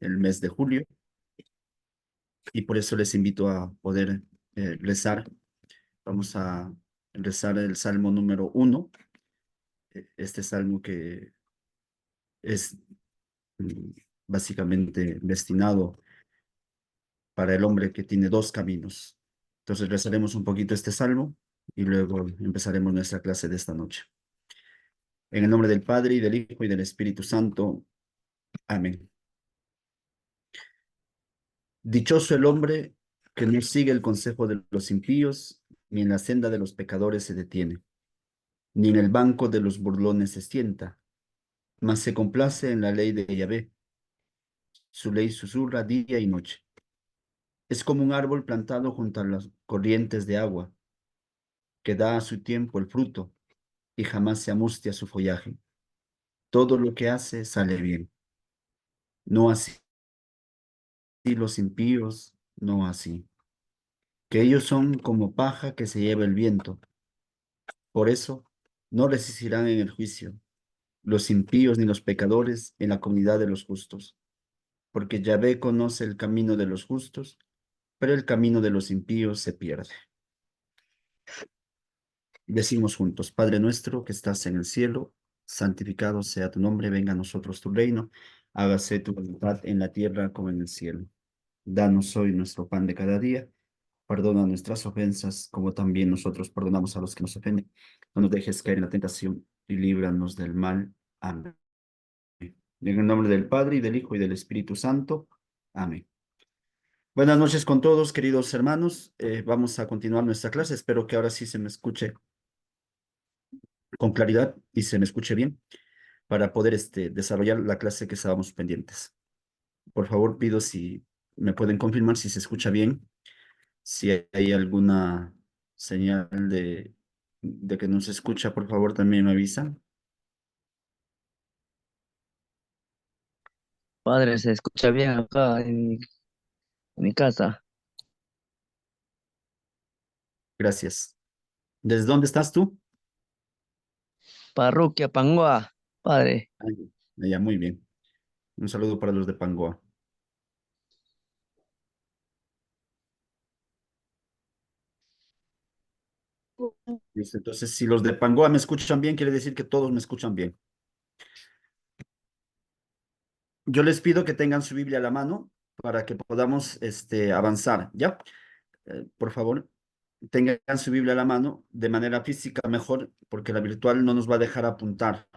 el mes de julio y por eso les invito a poder rezar. Vamos a rezar el Salmo número 1, este salmo que es mm, básicamente destinado para el hombre que tiene dos caminos. Entonces rezaremos un poquito este salmo y luego empezaremos nuestra clase de esta noche. En el nombre del Padre, y del Hijo, y del Espíritu Santo. Amén. Dichoso el hombre que no sigue el consejo de los impíos, ni en la senda de los pecadores se detiene, ni en el banco de los burlones se sienta, mas se complace en la ley de Yahvé. Su ley susurra día y noche. Es como un árbol plantado junto a las corrientes de agua, que da a su tiempo el fruto y jamás se amustia su follaje. Todo lo que hace sale bien. No así los impíos, no así. Que ellos son como paja que se lleva el viento. Por eso no resistirán en el juicio los impíos ni los pecadores en la comunidad de los justos. Porque Yahvé conoce el camino de los justos, pero el camino de los impíos se pierde. Decimos juntos: Padre nuestro que estás en el cielo, santificado sea tu nombre, venga a nosotros tu reino, hágase tu voluntad en la tierra como en el cielo. Danos hoy nuestro pan de cada día, perdona nuestras ofensas como también nosotros perdonamos a los que nos ofenden. No nos dejes caer en la tentación y líbranos del mal. Amén. En el nombre del Padre, y del Hijo, y del Espíritu Santo. Amén. Buenas noches con todos, queridos hermanos. Vamos a continuar nuestra clase. Espero que ahora sí se me escuche con claridad y se me escuche bien para poder desarrollar la clase que estábamos pendientes. Por favor, pido si me pueden confirmar si se escucha bien, si hay alguna señal de que no se escucha, por favor, también me avisan. Padre, se escucha bien acá en mi casa. Gracias. ¿Desde dónde estás tú? Parroquia Pangoa, padre. Allá, muy bien. Un saludo para los de Pangoa. Listo. Entonces, si los de Pangoa me escuchan bien, quiere decir que todos me escuchan bien. Yo les pido que tengan su Biblia a la mano para que podamos avanzar, ¿ya? Por favor, tengan su Biblia a la mano de manera física mejor, porque la virtual no nos va a dejar apuntar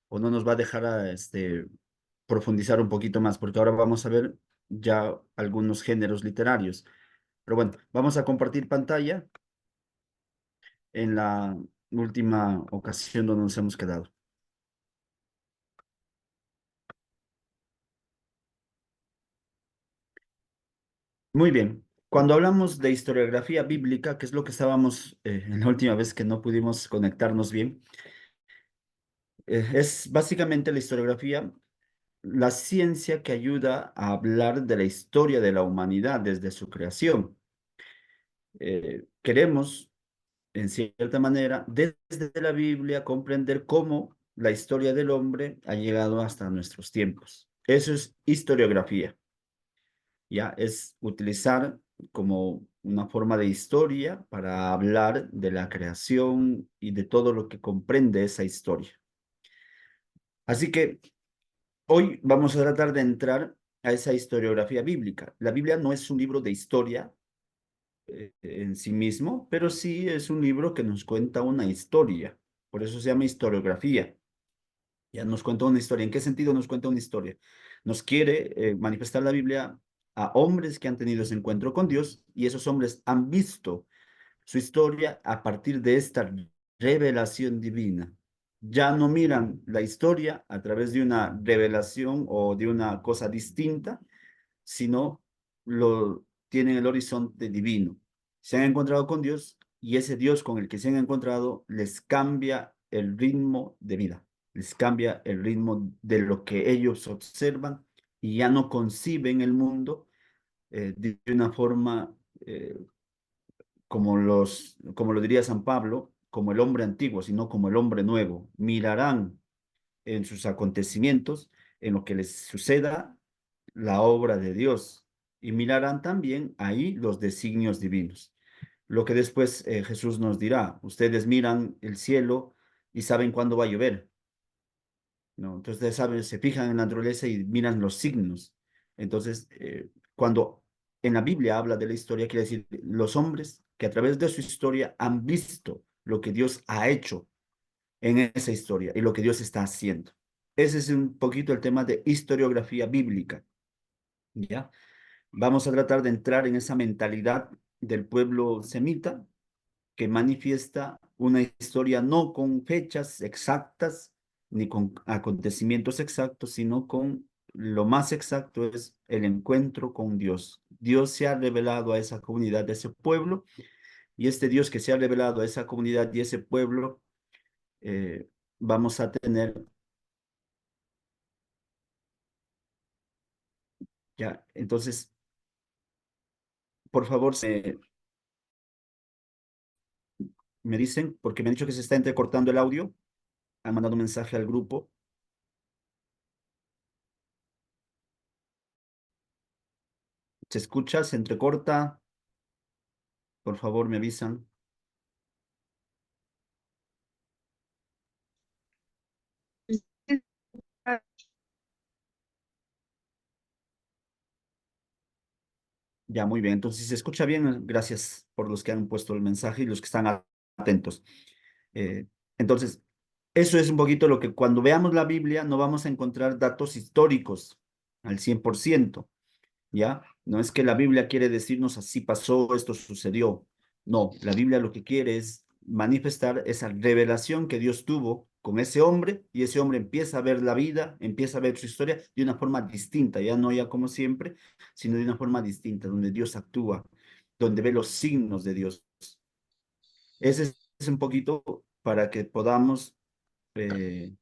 o no nos va a dejar profundizar un poquito más, porque ahora vamos a ver ya algunos géneros literarios. Pero bueno, vamos a compartir pantalla en la última ocasión donde nos hemos quedado. Muy bien. Cuando hablamos de historiografía bíblica, que es lo que estábamos en la última vez que no pudimos conectarnos bien, es básicamente la historiografía, la ciencia que ayuda a hablar de la historia de la humanidad desde su creación. Queremos, en cierta manera, desde la Biblia, comprender cómo la historia del hombre ha llegado hasta nuestros tiempos. Eso es historiografía. Ya es utilizar como una forma de historia para hablar de la creación y de todo lo que comprende esa historia. Así que hoy vamos a tratar de entrar a esa historiografía bíblica. La Biblia no es un libro de historia en sí mismo, pero sí es un libro que nos cuenta una historia. Por eso se llama historiografía. Ya nos cuenta una historia. ¿En qué sentido nos cuenta una historia? Nos quiere manifestar la Biblia a hombres que han tenido ese encuentro con Dios y esos hombres han visto su historia a partir de esta revelación divina. Ya no miran la historia a través de una revelación o de una cosa distinta, sino lo tienen el horizonte divino. Se han encontrado con Dios y ese Dios con el que se han encontrado les cambia el ritmo de vida, les cambia el ritmo de lo que ellos observan y ya no conciben el mundo de una forma como lo diría San Pablo, como el hombre antiguo, sino como el hombre nuevo. Mirarán en sus acontecimientos, en lo que les suceda, la obra de Dios y mirarán también ahí los designios divinos. Lo que después Jesús nos dirá, ustedes miran el cielo y saben cuándo va a llover, ¿no? Entonces ustedes saben, se fijan en la naturaleza y miran los signos. Entonces, cuando en la Biblia habla de la historia, quiere decir los hombres que a través de su historia han visto lo que Dios ha hecho en esa historia y lo que Dios está haciendo. Ese es un poquito el tema de historiografía bíblica, ¿ya? Vamos a tratar de entrar en esa mentalidad del pueblo semita que manifiesta una historia no con fechas exactas ni con acontecimientos exactos, sino con lo más exacto es el encuentro con Dios. Dios se ha revelado a esa comunidad, a ese pueblo, y este Dios que se ha revelado a esa comunidad y ese pueblo, vamos a tener, ya, entonces, por favor, me dicen, porque me han dicho que se está entrecortando el audio, han mandado un mensaje al grupo, se escucha, se entrecorta, por favor, me avisan. Ya, muy bien. Entonces, si se escucha bien, gracias por los que han puesto el mensaje y los que están atentos. Eh, entonces, eso es un poquito lo que cuando veamos la Biblia no vamos a encontrar datos históricos al 100%. ¿Ya? No es que la Biblia quiere decirnos así pasó, esto sucedió. No, la Biblia lo que quiere es manifestar esa revelación que Dios tuvo con ese hombre y ese hombre empieza a ver la vida, empieza a ver su historia de una forma distinta, ya no ya como siempre, sino de una forma distinta, donde Dios actúa, donde ve los signos de Dios. Ese es un poquito para que podamos eh,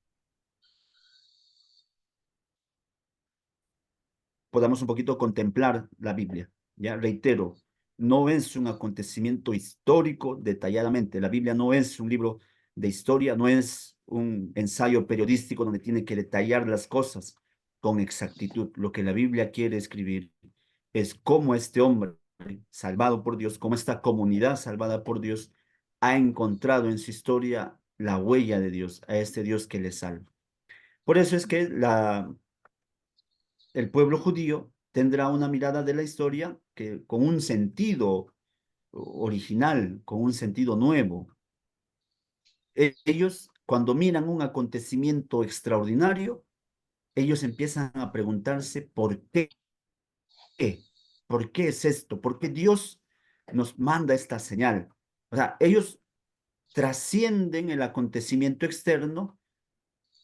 podamos un poquito contemplar la Biblia. Ya reitero, no es un acontecimiento histórico detalladamente. La Biblia no es un libro de historia, no es un ensayo periodístico donde tiene que detallar las cosas con exactitud. Lo que la Biblia quiere escribir es cómo este hombre salvado por Dios, cómo esta comunidad salvada por Dios ha encontrado en su historia la huella de Dios, a este Dios que le salva. Por eso es que el pueblo judío tendrá una mirada de la historia que con un sentido original, con un sentido nuevo. Ellos, cuando miran un acontecimiento extraordinario, ellos empiezan a preguntarse qué, por qué es esto, por qué Dios nos manda esta señal. O sea, ellos trascienden el acontecimiento externo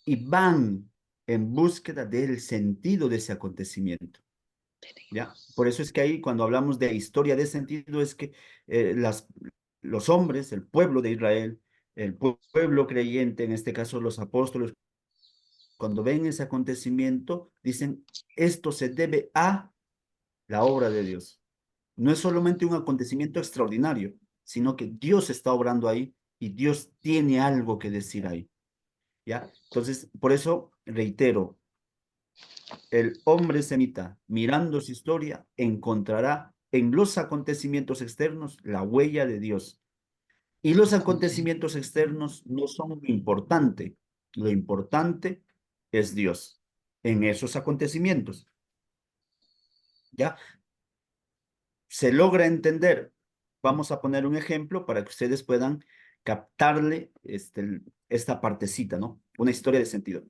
y van en búsqueda del sentido de ese acontecimiento. ¿Ya? Por eso es que ahí cuando hablamos de historia de sentido es que los hombres, el pueblo de Israel, el pueblo creyente, en este caso los apóstoles, cuando ven ese acontecimiento, dicen, esto se debe a la obra de Dios. No es solamente un acontecimiento extraordinario, sino que Dios está obrando ahí y Dios tiene algo que decir ahí. ¿Ya? Entonces, por eso reitero, el hombre semita, mirando su historia, encontrará en los acontecimientos externos la huella de Dios. Y los acontecimientos externos no son lo importante. Lo importante es Dios en esos acontecimientos. ¿Ya? Se logra entender. Vamos a poner un ejemplo para que ustedes puedan captarle esta partecita, ¿no? Una historia de sentido.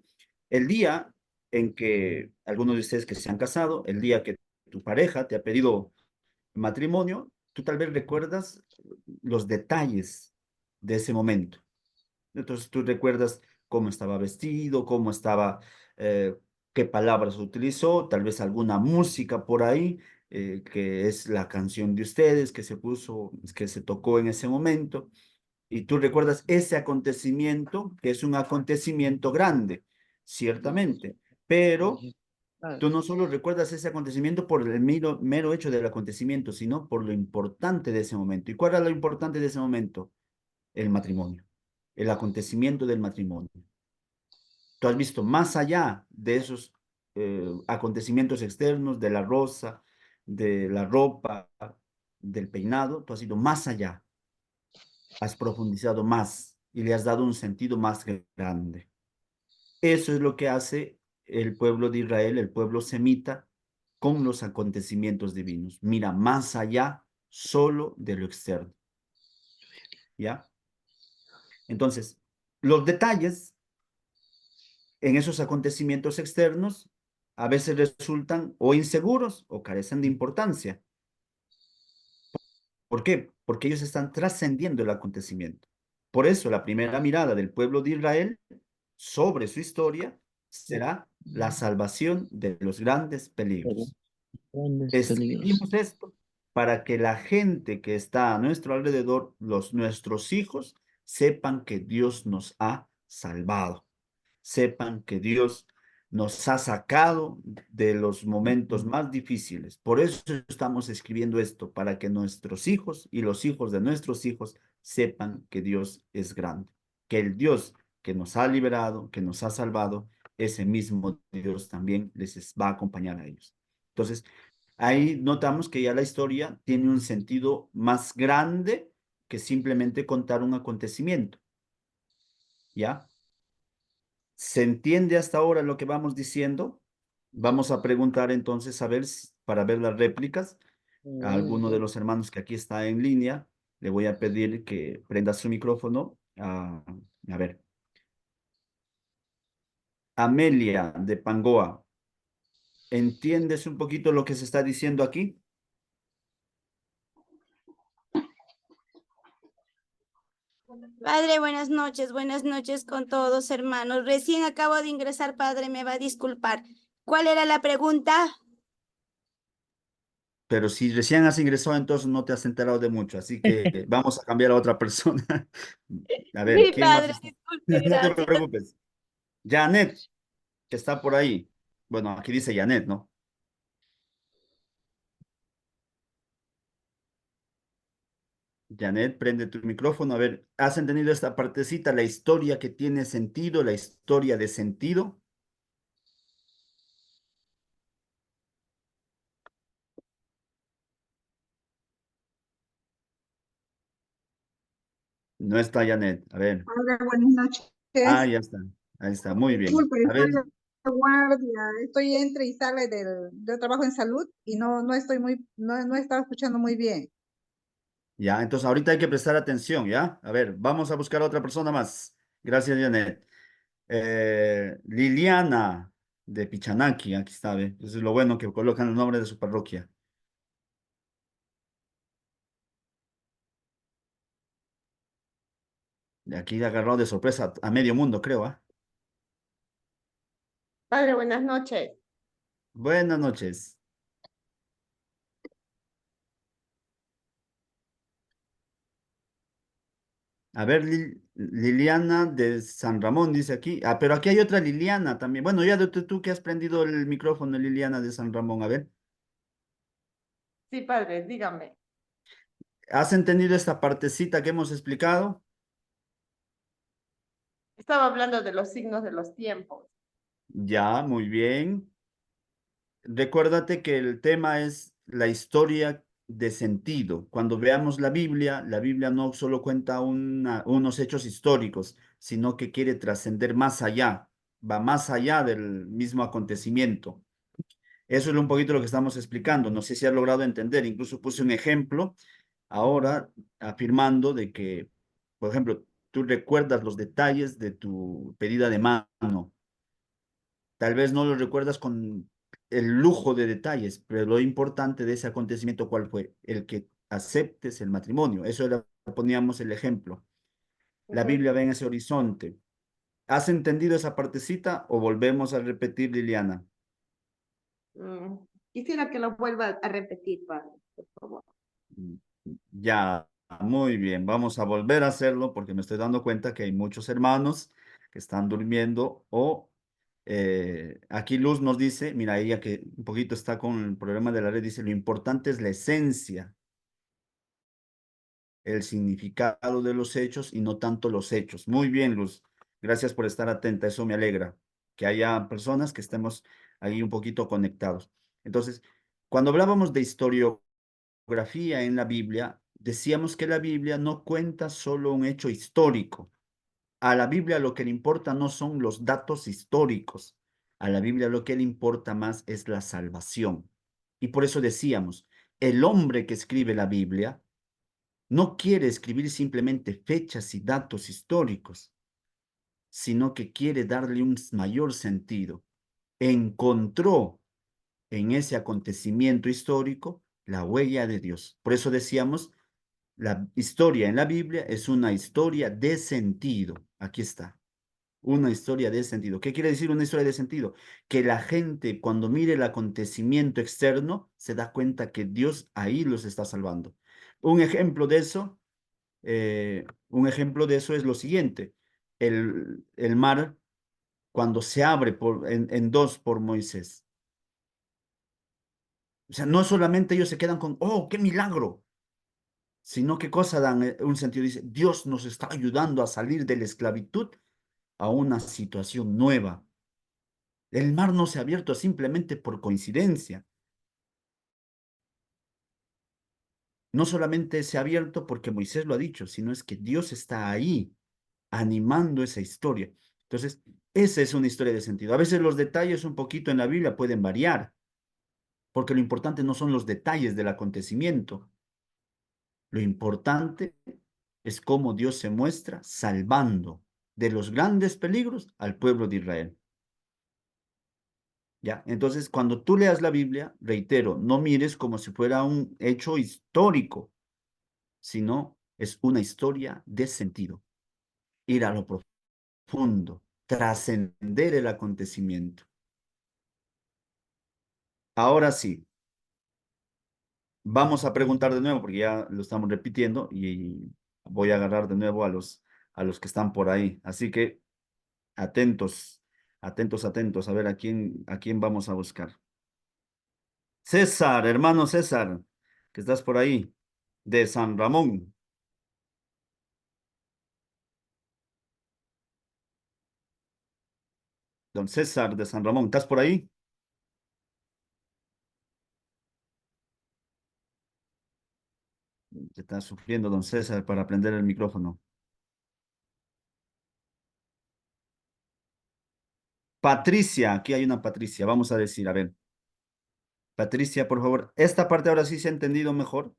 El día en que algunos de ustedes que se han casado, el día que tu pareja te ha pedido matrimonio, tú tal vez recuerdas los detalles de ese momento. Entonces tú recuerdas cómo estaba vestido, cómo estaba, qué palabras utilizó, tal vez alguna música por ahí, que es la canción de ustedes que se puso, que se tocó en ese momento. Y tú recuerdas ese acontecimiento, que es un acontecimiento grande, ciertamente, pero Claro. tú no solo recuerdas ese acontecimiento por el mero hecho del acontecimiento, sino por lo importante de ese momento. ¿Y cuál era lo importante de ese momento? El matrimonio, el acontecimiento del matrimonio. Tú has visto más allá de esos. acontecimientos externos, de la rosa, de la ropa, del peinado, tú has ido más allá, has profundizado más y le has dado un sentido más grande. Eso es lo que hace el pueblo de Israel, el pueblo semita, con los acontecimientos divinos. Mira más allá solo de lo externo, ¿ya? Entonces, los detalles en esos acontecimientos externos a veces resultan o inseguros o carecen de importancia. ¿Por qué? Porque ellos están trascendiendo el acontecimiento. Por eso la primera mirada del pueblo de Israel sobre su historia será la salvación de los grandes Pero peligros. grandes peligros. Escribimos esto para que la gente que está a nuestro alrededor, nuestros hijos, sepan que Dios nos ha salvado, sepan que Dios nos ha sacado de los momentos más difíciles. Por eso estamos escribiendo esto, para que nuestros hijos y los hijos de nuestros hijos sepan que Dios es grande, que el Dios que nos ha liberado, que nos ha salvado, ese mismo Dios también va a acompañar a ellos. Entonces, ahí notamos que ya la historia tiene un sentido más grande que simplemente contar un acontecimiento, ¿ya? ¿Se entiende hasta ahora lo que vamos diciendo? Vamos a preguntar entonces, a ver, para ver las réplicas, a alguno de los hermanos que aquí está en línea, le voy a pedir que prenda su micrófono. A ver, Amelia de Pangoa, ¿entiendes un poquito lo que se está diciendo aquí? Padre, buenas noches con todos, hermanos. Recién acabo de ingresar, padre, me va a disculpar. ¿Cuál era la pregunta? Pero si recién has ingresado, entonces no te has enterado de mucho, así que vamos a cambiar a otra persona. A ver, Sí, ¿quién más padre, está? disculpe, No te gracias. preocupes. Janet, que está por ahí. Bueno, aquí dice Janet, ¿no? Janet, prende tu micrófono. A ver, ¿has entendido esta partecita? La historia que tiene sentido, la historia de sentido. No está Janet. A ver. Hola, buenas Ah, noches. ya está. Ahí está. Muy bien. Disculpe, A ver, estoy de guardia, estoy entre y sale yo trabajo en salud y no estoy no he estado escuchando muy bien. ya. Entonces, ahorita hay que prestar atención, ¿ya? A ver, vamos a buscar a otra persona más. Gracias, Janet. Liliana de Pichanaki, aquí está, ¿ve? Eso es lo bueno que colocan el nombre de su parroquia. De aquí agarró de sorpresa a medio mundo, creo, ¿ah? Padre, buenas noches. Buenas noches. A ver, Liliana de San Ramón dice aquí. Ah, pero aquí hay otra Liliana también. Bueno, ya tú que has prendido el micrófono, Liliana de San Ramón. A ver, Sí, padre, dígame. ¿has entendido esta partecita que hemos explicado? Estaba hablando de los signos de los tiempos. Ya, muy bien. Recuérdate que el tema es la historia de sentido. Cuando veamos la Biblia no solo cuenta unos hechos históricos, sino que quiere trascender más allá, va más allá del mismo acontecimiento. Eso es un poquito lo que estamos explicando. No sé si has logrado entender. Incluso puse un ejemplo ahora afirmando de que, por ejemplo, tú recuerdas los detalles de tu pedida de mano. Tal vez no lo recuerdas con el lujo de detalles, pero lo importante de ese acontecimiento, ¿cuál fue? El que aceptes el matrimonio. Eso era, poníamos el ejemplo. La Ujú. Biblia ve en ese horizonte. ¿Has entendido esa partecita o volvemos a repetir, Liliana? Mm, Quisiera que lo vuelva a repetir, padre, por favor. Mm, Ya, muy bien. Vamos a volver a hacerlo porque me estoy dando cuenta que hay muchos hermanos que están durmiendo o aquí Luz nos dice, mira, ella que un poquito está con el problema de la red, dice, lo importante es la esencia, el significado de los hechos y no tanto los hechos. Muy bien, Luz. Gracias por estar atenta. Eso me alegra. Que haya personas que estemos ahí un poquito conectados. Entonces, cuando hablábamos de historiografía en la Biblia, decíamos que la Biblia no cuenta solo un hecho histórico. A la Biblia lo que le importa no son los datos históricos. A la Biblia lo que le importa más es la salvación. Y por eso decíamos, el hombre que escribe la Biblia no quiere escribir simplemente fechas y datos históricos, sino que quiere darle un mayor sentido. Encontró en ese acontecimiento histórico la huella de Dios. Por eso decíamos, la historia en la Biblia es una historia de sentido. Aquí está, una historia de sentido. ¿Qué quiere decir una historia de sentido? Que la gente cuando mire el acontecimiento externo se da cuenta que Dios ahí los está salvando. Un ejemplo de eso, es lo siguiente. El mar cuando se abre en dos por Moisés. O sea, no solamente ellos se quedan con, oh, qué milagro, sino qué cosa dan un sentido. Dice, Dios nos está ayudando a salir de la esclavitud a una situación nueva. El mar no se ha abierto simplemente por coincidencia. No solamente se ha abierto porque Moisés lo ha dicho, sino es que Dios está ahí animando esa historia. Entonces, esa es una historia de sentido. A veces los detalles un poquito en la Biblia pueden variar, porque lo importante no son los detalles del acontecimiento. Lo importante es cómo Dios se muestra salvando de los grandes peligros al pueblo de Israel. ¿Ya? Entonces, cuando tú leas la Biblia, reitero, no mires como si fuera un hecho histórico, sino es una historia de sentido. Ir a lo profundo, trascender el acontecimiento. Ahora sí, vamos a preguntar de nuevo, porque ya lo estamos repitiendo y voy a agarrar de nuevo a los que están por ahí. Así que atentos, atentos, atentos, a ver a quién vamos a buscar. César, hermano César, que estás por ahí, de San Ramón. Don César de San Ramón, ¿estás por ahí? Está sufriendo don César para prender el micrófono. Patricia, aquí hay una Patricia, vamos a decir, a ver. Patricia, por favor, esta parte ahora sí se ha entendido mejor.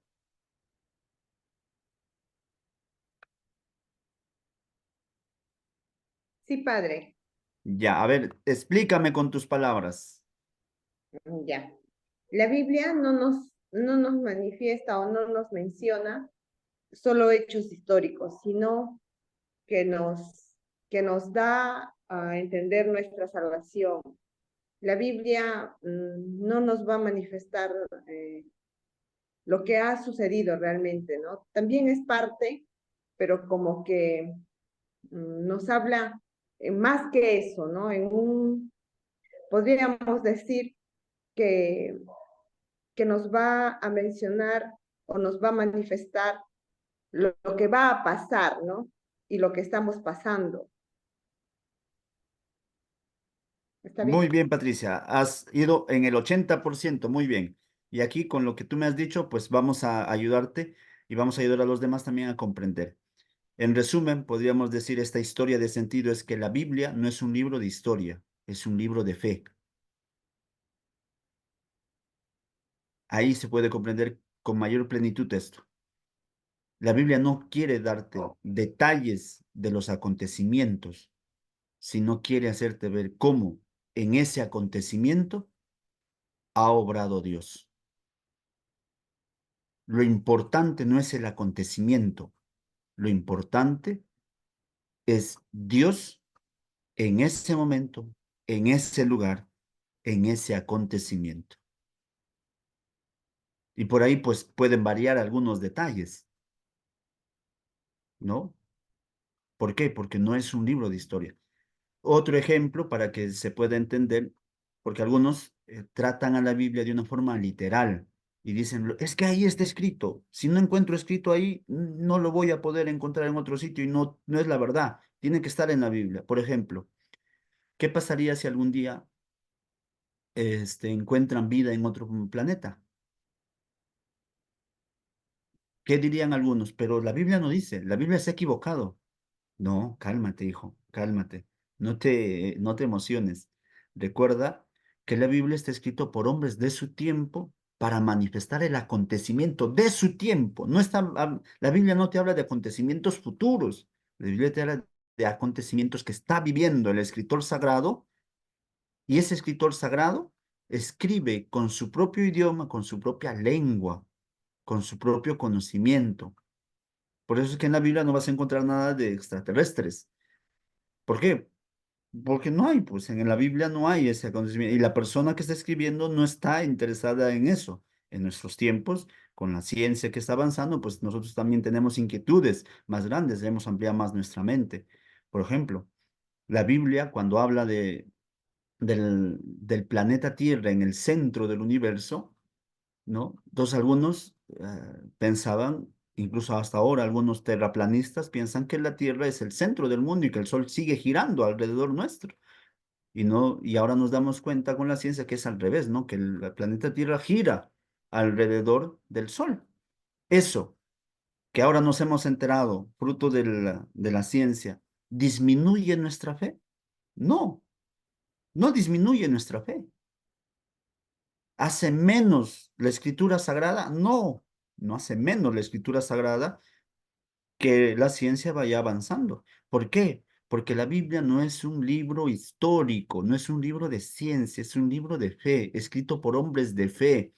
Sí, padre. Ya, a ver, explícame con tus palabras. Ya. La Biblia no nos manifiesta o no nos menciona solo hechos históricos, sino que nos da a entender nuestra salvación. La Biblia no nos va a manifestar lo que ha sucedido realmente, ¿no? También es parte, pero como que nos habla más que eso, ¿no? Podríamos decir que, que nos va a mencionar o nos va a manifestar lo que va a pasar, ¿no? Y lo que estamos pasando. ¿Está Muy bien? bien, Patricia, has ido en el 80%, muy bien. Y aquí con lo que tú me has dicho, pues vamos a ayudarte y vamos a ayudar a los demás también a comprender. En resumen, podríamos decir esta historia de sentido es que la Biblia no es un libro de historia, es un libro de fe. Ahí se puede comprender con mayor plenitud esto. La Biblia no quiere darte detalles de los acontecimientos, sino quiere hacerte ver cómo en ese acontecimiento ha obrado Dios. Lo importante no es el acontecimiento, lo importante es Dios en ese momento, en ese lugar, en ese acontecimiento. Y por ahí pues pueden variar algunos detalles, ¿no? ¿Por qué? Porque no es un libro de historia. Otro ejemplo para que se pueda entender, porque algunos tratan a la Biblia de una forma literal y dicen, es que ahí está escrito. Si no encuentro escrito ahí, no lo voy a poder encontrar en otro sitio y no es la verdad. Tiene que estar en la Biblia. Por ejemplo, ¿qué pasaría si algún día encuentran vida en otro planeta. ¿Qué dirían algunos? Pero la Biblia no dice, la Biblia se ha equivocado. No, cálmate, hijo, cálmate. No te emociones. Recuerda que la Biblia está escrito por hombres de su tiempo para manifestar el acontecimiento de su tiempo. No está, la Biblia no te habla de acontecimientos futuros. La Biblia te habla de acontecimientos que está viviendo el escritor sagrado, y ese escritor sagrado escribe con su propio idioma, con su propia lengua, con su propio conocimiento. Por eso es que en la Biblia no vas a encontrar nada de extraterrestres. ¿Por qué? Porque no hay, pues en la Biblia no hay ese acontecimiento. Y la persona que está escribiendo no está interesada en eso. En nuestros tiempos, con la ciencia que está avanzando, pues nosotros también tenemos inquietudes más grandes, debemos ampliar más nuestra mente. Por ejemplo, la Biblia, cuando habla del planeta Tierra en el centro del universo, ¿no? Entonces algunos pensaban, incluso hasta ahora algunos terraplanistas piensan que la Tierra es el centro del mundo y que el Sol sigue girando alrededor nuestro. Y, no, y ahora nos damos cuenta con la ciencia que es al revés, ¿no? Que el planeta Tierra gira alrededor del Sol. Eso que ahora nos hemos enterado, fruto de la ciencia, ¿disminuye nuestra fe? No, no disminuye nuestra fe. ¿Hace menos la escritura sagrada? No, no hace menos la escritura sagrada que la ciencia vaya avanzando. ¿Por qué? Porque la Biblia no es un libro histórico, no es un libro de ciencia, es un libro de fe, escrito por hombres de fe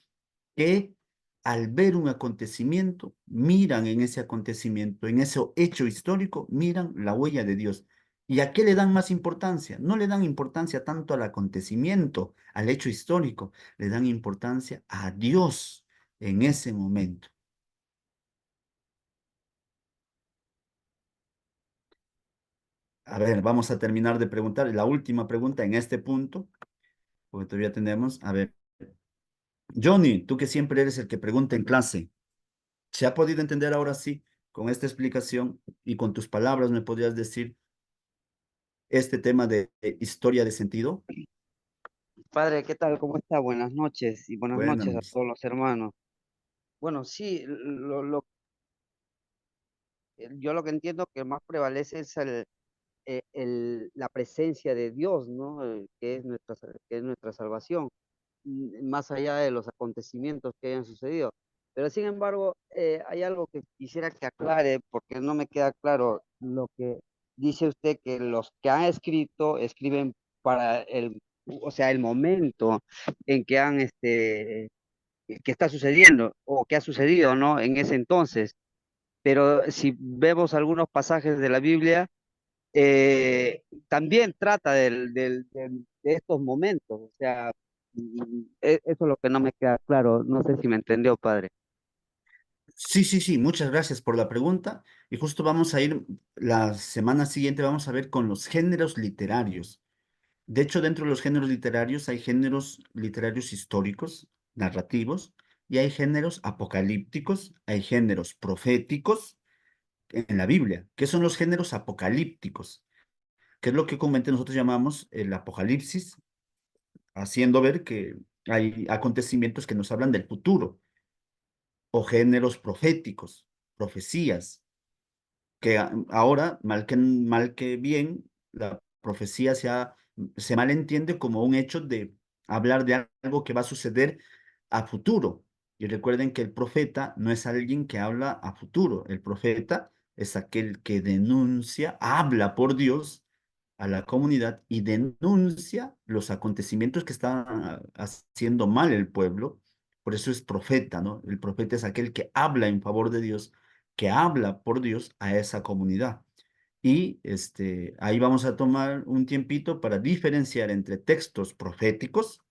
que al ver un acontecimiento, miran en ese acontecimiento, en ese hecho histórico, miran la huella de Dios. ¿Y a qué le dan más importancia? No le dan importancia tanto al acontecimiento, al hecho histórico, le dan importancia a Dios en ese momento. A ver, vamos a terminar de preguntar la última pregunta en este punto, porque todavía tenemos. A ver, Johnny, tú que siempre eres el que pregunta en clase, ¿se ha podido entender ahora sí con esta explicación y con tus palabras me podrías decir este tema de historia de sentido? Padre, ¿qué tal? ¿Cómo está? Buenas noches y buenas Buenas noches a noches. todos los hermanos. Bueno, sí, yo lo que entiendo que más prevalece es la presencia de Dios, ¿no? Que es nuestra salvación, más allá de los acontecimientos que hayan sucedido. Pero sin embargo, hay algo que quisiera que aclare, porque no me queda claro lo que dice usted, que los que han escrito escriben para o sea, el momento en que que está sucediendo o que ha sucedido, ¿no? En ese entonces. Pero si vemos algunos pasajes de la Biblia, también trata de estos momentos. O sea, eso es lo que no me queda claro. No sé si me entendió, padre. Sí, sí, sí, muchas gracias por la pregunta. Y justo vamos a ir, la semana siguiente vamos a ver con los géneros literarios. De hecho, dentro de los géneros literarios hay géneros literarios históricos, narrativos, y hay géneros apocalípticos, hay géneros proféticos en la Biblia. ¿Qué son los géneros apocalípticos? Que es lo que comúnmente nosotros llamamos el apocalipsis, haciendo ver que hay acontecimientos que nos hablan del futuro, o géneros proféticos, profecías, que ahora, mal que bien, la profecía se malentiende como un hecho de hablar de algo que va a suceder a futuro. Y recuerden que el profeta no es alguien que habla a futuro, el profeta es aquel que denuncia, habla por Dios a la comunidad y denuncia los acontecimientos que está haciendo mal el pueblo. Por eso es profeta, ¿no? El profeta es aquel que habla en favor de Dios, que habla por Dios a esa comunidad. Y ahí vamos a tomar un tiempito para diferenciar entre textos proféticos,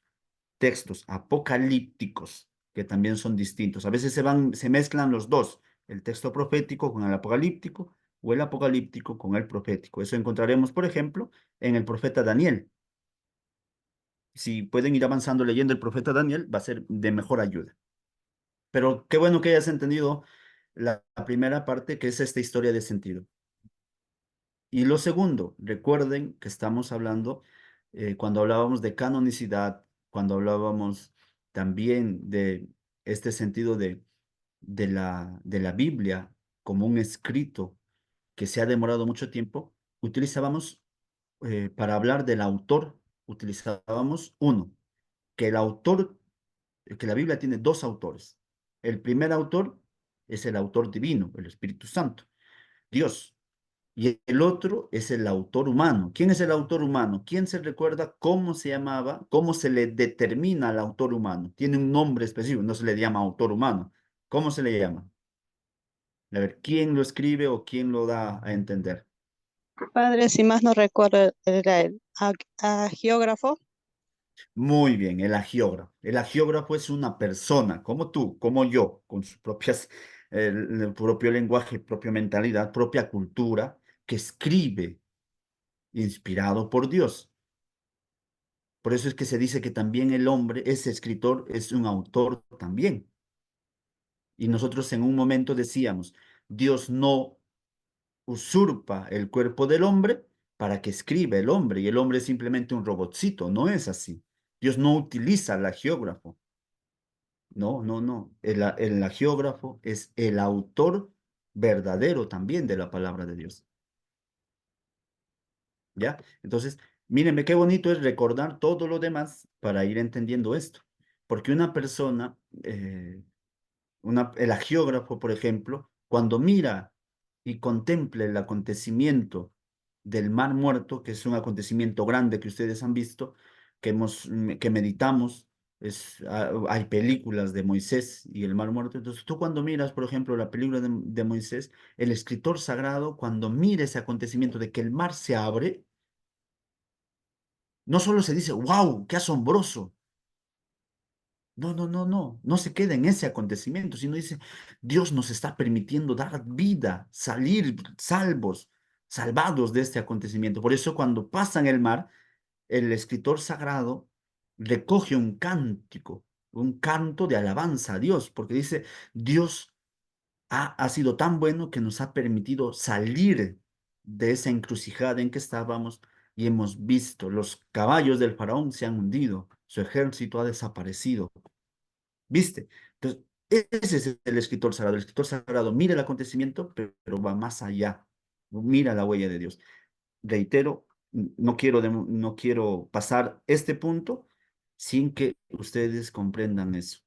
textos apocalípticos, que también son distintos. A veces se mezclan los dos, el texto profético con el apocalíptico o el apocalíptico con el profético. Eso encontraremos, por ejemplo, en el profeta Daniel. Si pueden ir avanzando leyendo el profeta Daniel, va a ser de mejor ayuda. Pero qué bueno que hayas entendido la primera parte, que es esta historia de sentido. Y lo segundo, recuerden que estamos hablando, cuando hablábamos de canonicidad, cuando hablábamos también de este sentido de la Biblia como un escrito que se ha demorado mucho tiempo, utilizábamos, para hablar del autor, utilizábamos uno, que el autor, que la Biblia tiene dos autores. El primer autor es el autor divino, el Espíritu Santo, Dios. Y el otro es el autor humano. ¿Quién es el autor humano? ¿Quién se recuerda cómo se llamaba, cómo se le determina al autor humano? Tiene un nombre específico, no se le llama autor humano. ¿Cómo se le llama? A ver, ¿quién lo escribe o quién lo da a entender? Padre, si más no recuerdo, era el geógrafo. Muy bien, el agiógrafo. El agiógrafo es una persona, como tú, como yo, con sus propias, el propio lenguaje, propia mentalidad, propia cultura, que escribe inspirado por Dios. Por eso es que se dice que también el hombre, ese escritor, es un autor también. Y nosotros en un momento decíamos, Dios no usurpa el cuerpo del hombre para que escriba el hombre, y el hombre es simplemente un robotcito, no es así. Dios no utiliza el agiógrafo. No, no, no. El agiógrafo es el autor verdadero también de la palabra de Dios. ¿Ya? Entonces, mírenme qué bonito es recordar todo lo demás para ir entendiendo esto. Porque una persona, el agiógrafo, por ejemplo, cuando mira y contempla el acontecimiento del Mar Muerto, que es un acontecimiento grande que ustedes han visto, que meditamos, hay películas de Moisés y el Mar Muerto. Entonces, tú cuando miras, por ejemplo, la película de Moisés, el escritor sagrado, cuando mira ese acontecimiento de que el mar se abre, no solo se dice, wow, qué asombroso. No, no, no, no, no se queda en ese acontecimiento, sino dice, Dios nos está permitiendo dar vida, salir salvos, salvados de este acontecimiento. Por eso cuando pasan el mar, el escritor sagrado recoge un cántico, un canto de alabanza a Dios, porque dice, Dios ha sido tan bueno que nos ha permitido salir de esa encrucijada en que estábamos y hemos visto, los caballos del faraón se han hundido, su ejército ha desaparecido. ¿Viste? Entonces, ese es el escritor sagrado. El escritor sagrado mira el acontecimiento, pero va más allá. Mira la huella de Dios. Reitero, no quiero pasar este punto sin que ustedes comprendan eso.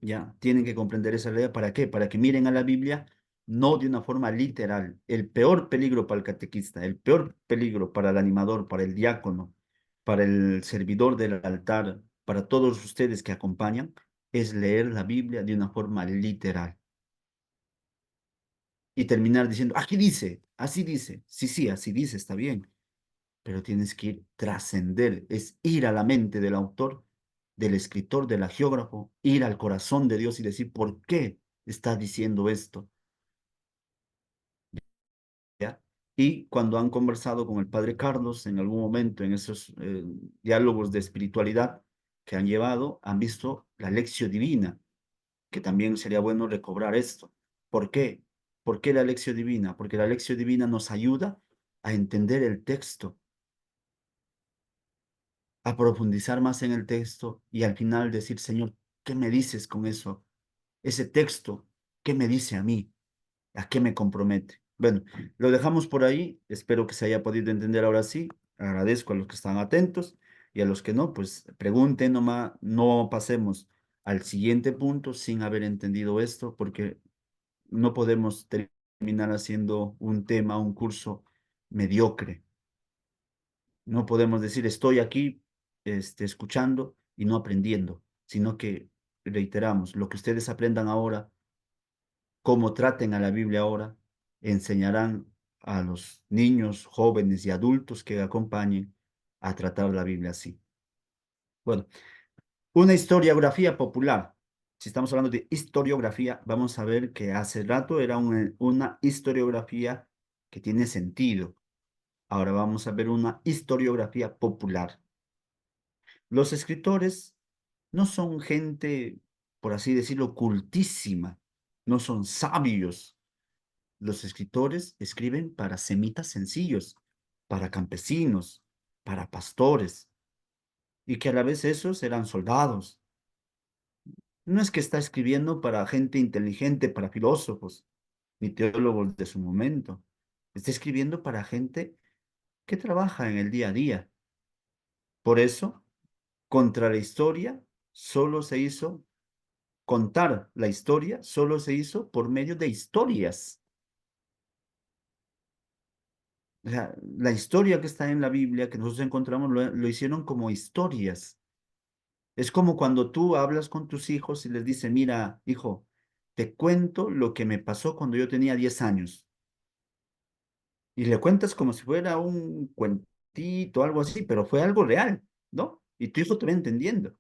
Ya, tienen que comprender esa realidad. ¿Para qué? Para que miren a la Biblia no de una forma literal. El peor peligro para el catequista, el peor peligro para el animador, para el diácono, para el servidor del altar, para todos ustedes que acompañan, es leer la Biblia de una forma literal. Y terminar diciendo, aquí dice, así dice. Sí, sí, así dice, está bien. Pero tienes que ir, trascender, es ir a la mente del autor, del escritor, del agiógrafo, ir al corazón de Dios y decir, ¿por qué está diciendo esto? ¿Ya? Y cuando han conversado con el padre Carlos en algún momento en esos diálogos de espiritualidad que han llevado, han visto la lección divina, que también sería bueno recobrar esto. ¿Por qué? ¿Por qué la lección divina? Porque la lección divina nos ayuda a entender el texto, a profundizar más en el texto y al final decir, Señor, ¿qué me dices con eso? Ese texto, ¿qué me dice a mí? ¿A qué me compromete? Bueno, lo dejamos por ahí. Espero que se haya podido entender ahora sí. Agradezco a los que están atentos y a los que no, pues pregunten nomás, no pasemos al siguiente punto sin haber entendido esto, porque no podemos terminar haciendo un tema, un curso mediocre. No podemos decir estoy aquí escuchando y no aprendiendo, sino que reiteramos, lo que ustedes aprendan ahora, cómo traten a la Biblia ahora, enseñarán a los niños, jóvenes y adultos que acompañen a tratar la Biblia así. Bueno, una historiografía popular. Si estamos hablando de historiografía, vamos a ver que hace rato era una historiografía que tiene sentido. Ahora vamos a ver una historiografía popular. Los escritores no son gente, por así decirlo, cultísima, no son sabios. Los escritores escriben para semitas sencillos, para campesinos, para pastores. y que a la vez esos eran soldados. No es que está escribiendo para gente inteligente, para filósofos, ni teólogos de su momento. Está escribiendo para gente que trabaja en el día a día. Por eso, contra la historia, solo se hizo, contar la historia, solo se hizo por medio de historias. O sea, la historia que está en la Biblia, que nosotros encontramos, lo hicieron como historias. Es como cuando tú hablas con tus hijos y les dices, mira, hijo, te cuento lo que me pasó cuando yo tenía 10 años. Y le cuentas como si fuera un cuentito, algo así, pero fue algo real, ¿no? Y tu hijo te va entendiendo.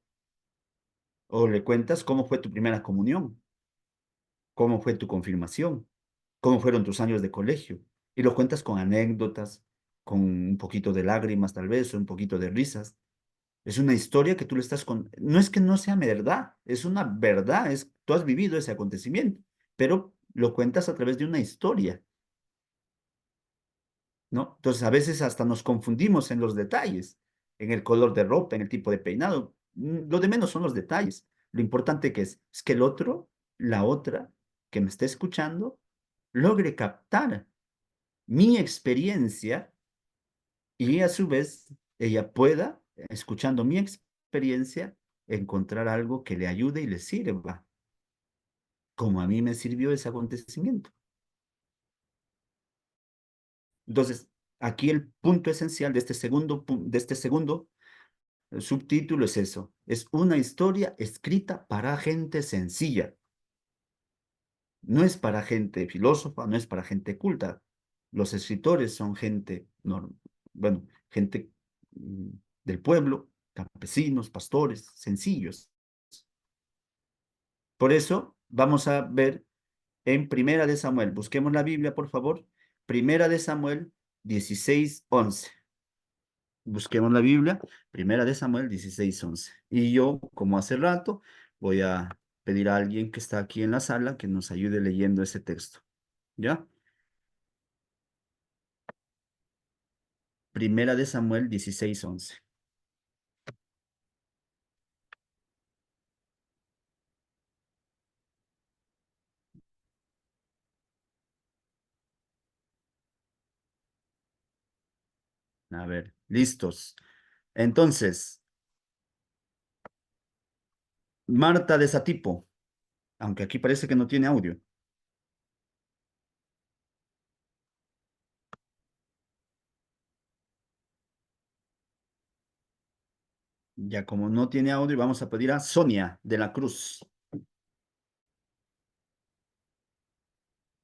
O le cuentas cómo fue tu primera comunión, cómo fue tu confirmación, cómo fueron tus años de colegio. Y lo cuentas con anécdotas, con un poquito de lágrimas tal vez, o un poquito de risas. Es una historia que tú le estás con... No es que no sea verdad, es una verdad, es tú has vivido ese acontecimiento, pero lo cuentas a través de una historia, ¿no? Entonces a veces hasta nos confundimos en los detalles, en el color de ropa, en el tipo de peinado. Lo de menos son los detalles. Lo importante que es que el otro, la otra que me esté escuchando, logre captar mi experiencia y a su vez ella pueda, escuchando mi experiencia, encontrar algo que le ayude y le sirva, como a mí me sirvió ese acontecimiento. Entonces, aquí el punto esencial de este segundo subtítulo es eso, es una historia escrita para gente sencilla. No es para gente filósofa, no es para gente culta. Los escritores son gente, bueno, gente del pueblo, campesinos, pastores, sencillos. Por eso vamos a ver en Primera de Samuel. Busquemos la Biblia, por favor. Primera de Samuel 16:11. Busquemos la Biblia. Primera de Samuel 16:11. Y yo, como hace rato, voy a pedir a alguien que está aquí en la sala que nos ayude leyendo ese texto. ¿Ya? Primera de Samuel 16:11. A ver, listos. Entonces, Marta de Satipo, aunque aquí parece que no tiene audio. Ya como no tiene audio, vamos a pedir a Sonia de la Cruz.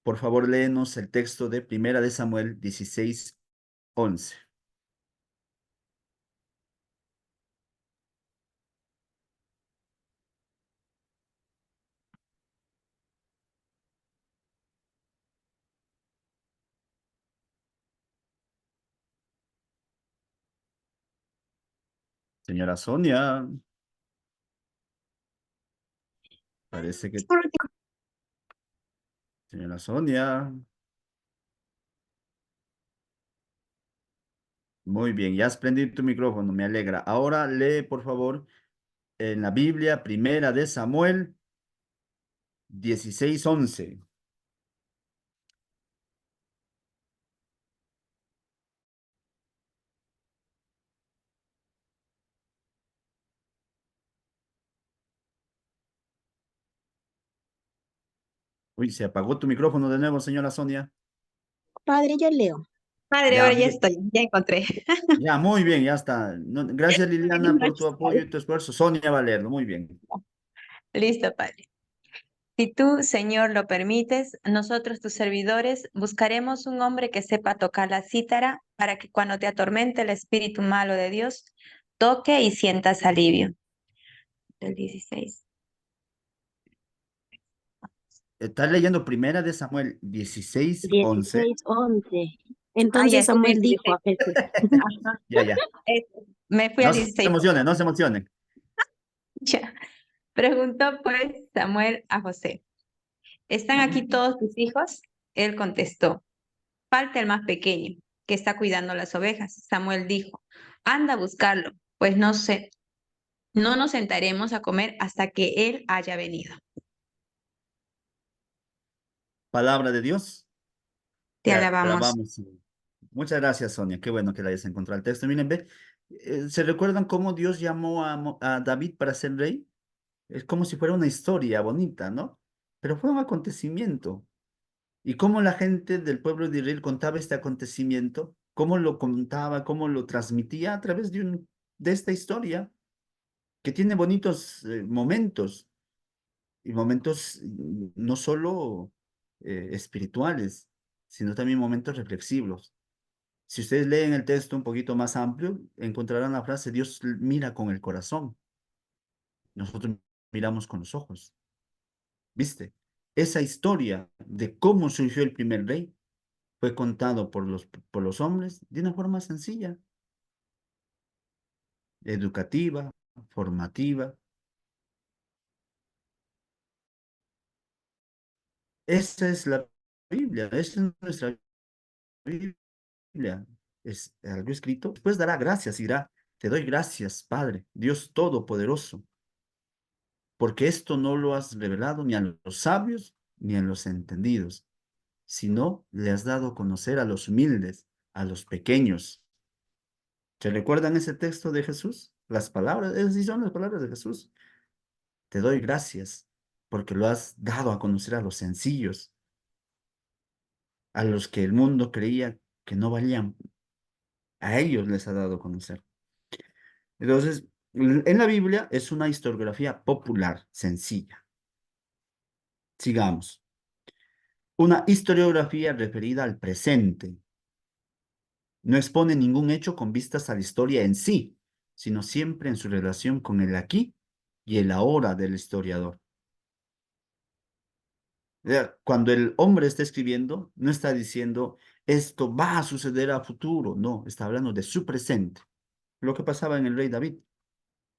Por favor, léenos el texto de Primera de Samuel 16:11. Señora Sonia, parece que... Señora Sonia. Muy bien, ya has prendido tu micrófono, me alegra. Ahora lee, por favor, en la Biblia, Primera de Samuel 16:11. Uy, se apagó tu micrófono de nuevo, señora Sonia. Padre, yo leo. Padre, Ya, ahora ya bien. estoy, ya encontré. Ya, muy bien, ya está. Gracias, Liliana, por tu apoyo y tu esfuerzo. Sonia va a leerlo, muy bien. Listo, Padre. Si tú, Señor, lo permites, nosotros, tus servidores, buscaremos un hombre que sepa tocar la cítara para que cuando te atormente el espíritu malo de Dios, toque y sientas alivio. Del 16. Estás leyendo Primera de Samuel 16:11. 16:11. Ya Entonces estoy en Samuel el dijo 16. a Jesús. Ajá. Ya. Me fui No al se 16. emocionen, no se emocionen. Ya. Preguntó pues Samuel a José, ¿están aquí todos tus hijos? Él contestó, falta el más pequeño, que está cuidando las ovejas. Samuel dijo, anda a buscarlo, pues no sé, No nos sentaremos a comer hasta que Él haya venido. Palabra de Dios. Te Te alabamos. alabamos. Muchas gracias, Sonia. Qué bueno que la hayas encontrado el texto. Miren, ve, ¿se recuerdan cómo Dios llamó a David para ser rey? Es como si fuera una historia bonita, ¿no? Pero fue un acontecimiento. Y cómo la gente del pueblo de Israel contaba este acontecimiento, cómo lo contaba, cómo lo transmitía a través de esta historia, que tiene bonitos momentos, y momentos no solo espirituales, sino también momentos reflexivos. Si ustedes leen el texto un poquito más amplio, encontrarán la frase, Dios mira con el corazón, nosotros miramos con los ojos. ¿Viste? Esa historia de cómo surgió el primer rey fue contado por los hombres de una forma sencilla, educativa, formativa. Esa es la Biblia, esa es nuestra Biblia. Es algo escrito. Después dará gracias y dirá, te doy gracias, Padre, Dios Todopoderoso, porque esto no lo has revelado ni a los sabios ni a los entendidos, sino le has dado a conocer a los humildes, a los pequeños. ¿Se recuerdan ese texto de Jesús? Las palabras, esas sí son las palabras de Jesús. Te doy gracias porque lo has dado a conocer a los sencillos, a los que el mundo creía que no valían. A ellos les ha dado a conocer. Entonces, en la Biblia es una historiografía popular, sencilla. Sigamos. Una historiografía referida al presente. No expone ningún hecho con vistas a la historia en sí, sino siempre en su relación con el aquí y el ahora del historiador. Cuando el hombre está escribiendo, no está diciendo esto va a suceder a futuro, no, está hablando de su presente. Lo que pasaba en el rey David,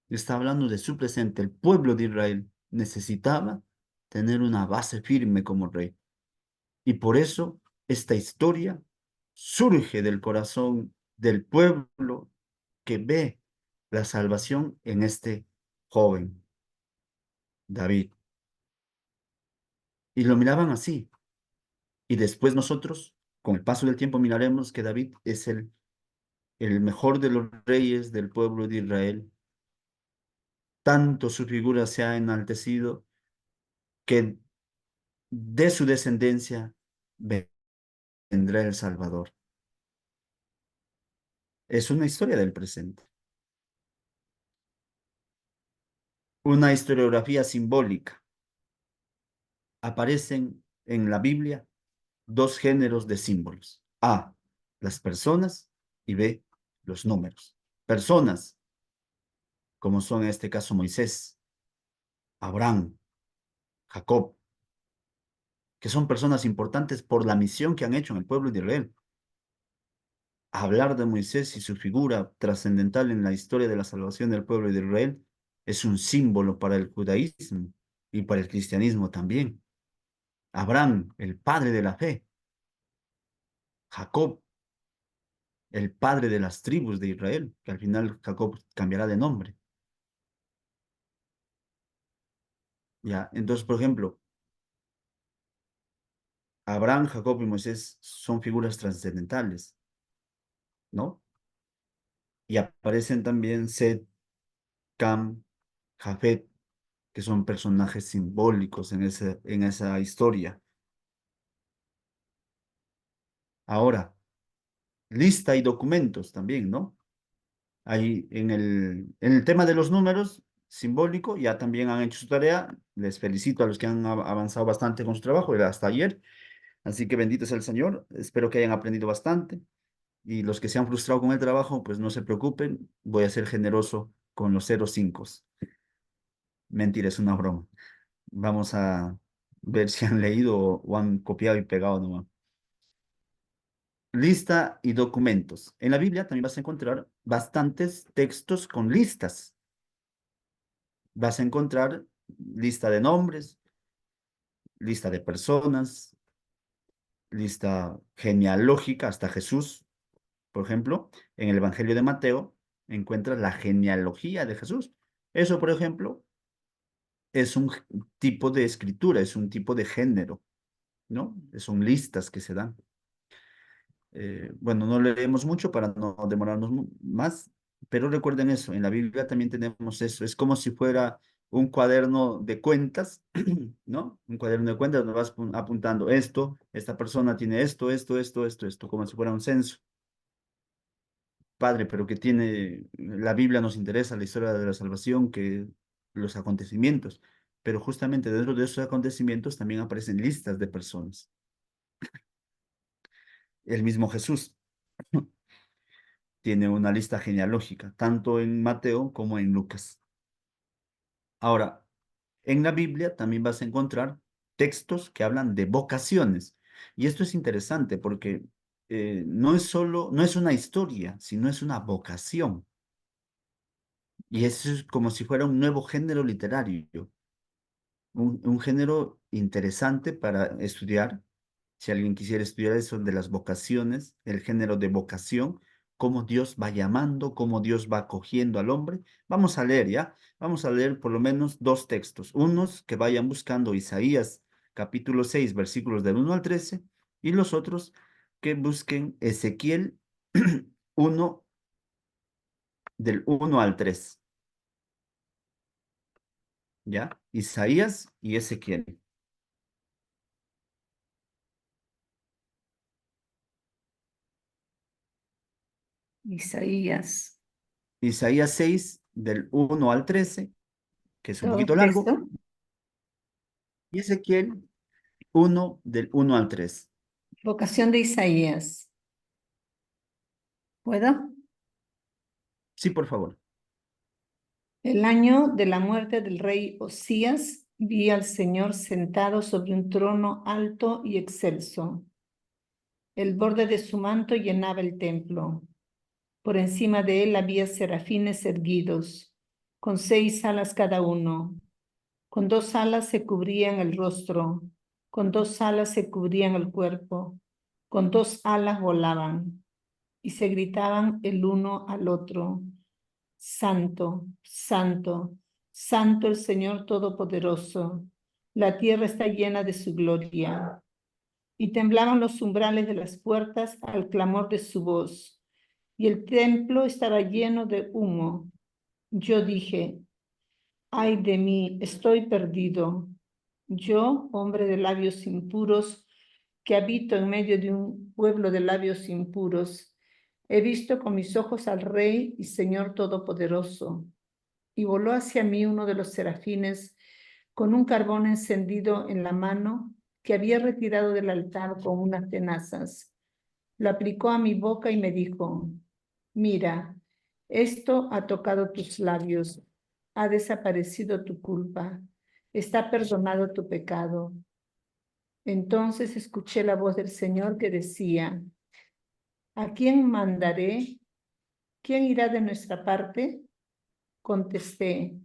está hablando de su presente. El pueblo de Israel necesitaba tener una base firme como rey. Y por eso esta historia surge del corazón del pueblo que ve la salvación en este joven, David. Y lo miraban así. Y después nosotros, con el paso del tiempo, miraremos que David es el mejor de los reyes del pueblo de Israel. Tanto su figura se ha enaltecido que de su descendencia vendrá el Salvador. Es una historia del presente. Una historiografía simbólica. Aparecen en la Biblia dos géneros de símbolos. A, las personas y B, los números. Personas, como son en este caso Moisés, Abraham, Jacob, que son personas importantes por la misión que han hecho en el pueblo de Israel. Hablar de Moisés y su figura trascendental en la historia de la salvación del pueblo de Israel es un símbolo para el judaísmo y para el cristianismo también. Abraham, el padre de la fe. Jacob, el padre de las tribus de Israel, que al final Jacob cambiará de nombre. Ya, entonces, por ejemplo, Abraham, Jacob y Moisés son figuras trascendentales, ¿no? Y aparecen también Set, Cam, Jafet, que son personajes simbólicos en esa historia. Ahora, lista y documentos también, ¿no? Ahí en el tema de los números simbólico, ya también han hecho su tarea. Les felicito a los que han avanzado bastante con su trabajo, era hasta ayer. Así que bendito sea el Señor. Espero que hayan aprendido bastante. Y los que se han frustrado con el trabajo, pues no se preocupen. Voy a ser generoso con los 0,5. Mentira, es una broma. Vamos a ver si han leído o han copiado y pegado nomás. Lista y documentos. En la Biblia también vas a encontrar bastantes textos con listas. Vas a encontrar lista de nombres, lista de personas, lista genealógica hasta Jesús. Por ejemplo, en el Evangelio de Mateo encuentras la genealogía de Jesús. Eso, por ejemplo, es un tipo de escritura, es un tipo de género, ¿no? Son listas que se dan. Bueno, no leemos mucho para no demorarnos más, pero recuerden eso, en la Biblia también tenemos eso, es como si fuera un cuaderno de cuentas, ¿no? Un cuaderno de cuentas donde vas apuntando esto, esta persona tiene esto, como si fuera un censo. Padre, pero que tiene, la Biblia nos interesa, la historia de la salvación, que los acontecimientos, pero justamente dentro de esos acontecimientos también aparecen listas de personas. El mismo Jesús tiene una lista genealógica, tanto en Mateo como en Lucas. Ahora, en la Biblia también vas a encontrar textos que hablan de vocaciones. Y esto es interesante porque no es una historia, sino es una vocación. Y eso es como si fuera un nuevo género literario, un género interesante para estudiar. Si alguien quisiera estudiar eso de las vocaciones, el género de vocación, cómo Dios va llamando, cómo Dios va acogiendo al hombre, vamos a leer, ¿ya? Vamos a leer por lo menos dos textos. Unos que vayan buscando Isaías capítulo 6, versículos del 1 al 13, y los otros que busquen Ezequiel 1, del 1 al 3, ¿ya? Isaías y Ezequiel. Isaías, Isaías 6, del 1 al 13, que es un todo poquito el largo, texto. y Ezequiel 1, del 1 al 3. Vocación de Isaías. ¿Puedo? Sí, por favor. El año de la muerte del rey Osías, vi al Señor sentado sobre un trono alto y excelso. El borde de su manto llenaba el templo. Por encima de él había serafines erguidos, con 6 alas cada uno. Con 2 alas se cubrían el rostro, con 2 alas se cubrían el cuerpo, con 2 alas volaban, y se gritaban el uno al otro: Santo, Santo, Santo el Señor Todopoderoso, la tierra está llena de su gloria. Y temblaban los umbrales de las puertas al clamor de su voz, y el templo estaba lleno de humo. Yo dije: ay de mí, estoy perdido. Yo, hombre de labios impuros, que habito en medio de un pueblo de labios impuros, he visto con mis ojos al Rey y Señor Todopoderoso. Y voló hacia mí uno de los serafines con un carbón encendido en la mano que había retirado del altar con unas tenazas. Lo aplicó a mi boca y me dijo: mira, esto ha tocado tus labios, ha desaparecido tu culpa, está perdonado tu pecado. Entonces escuché la voz del Señor que decía: ¿a quién mandaré? ¿Quién irá de nuestra parte? Contesté: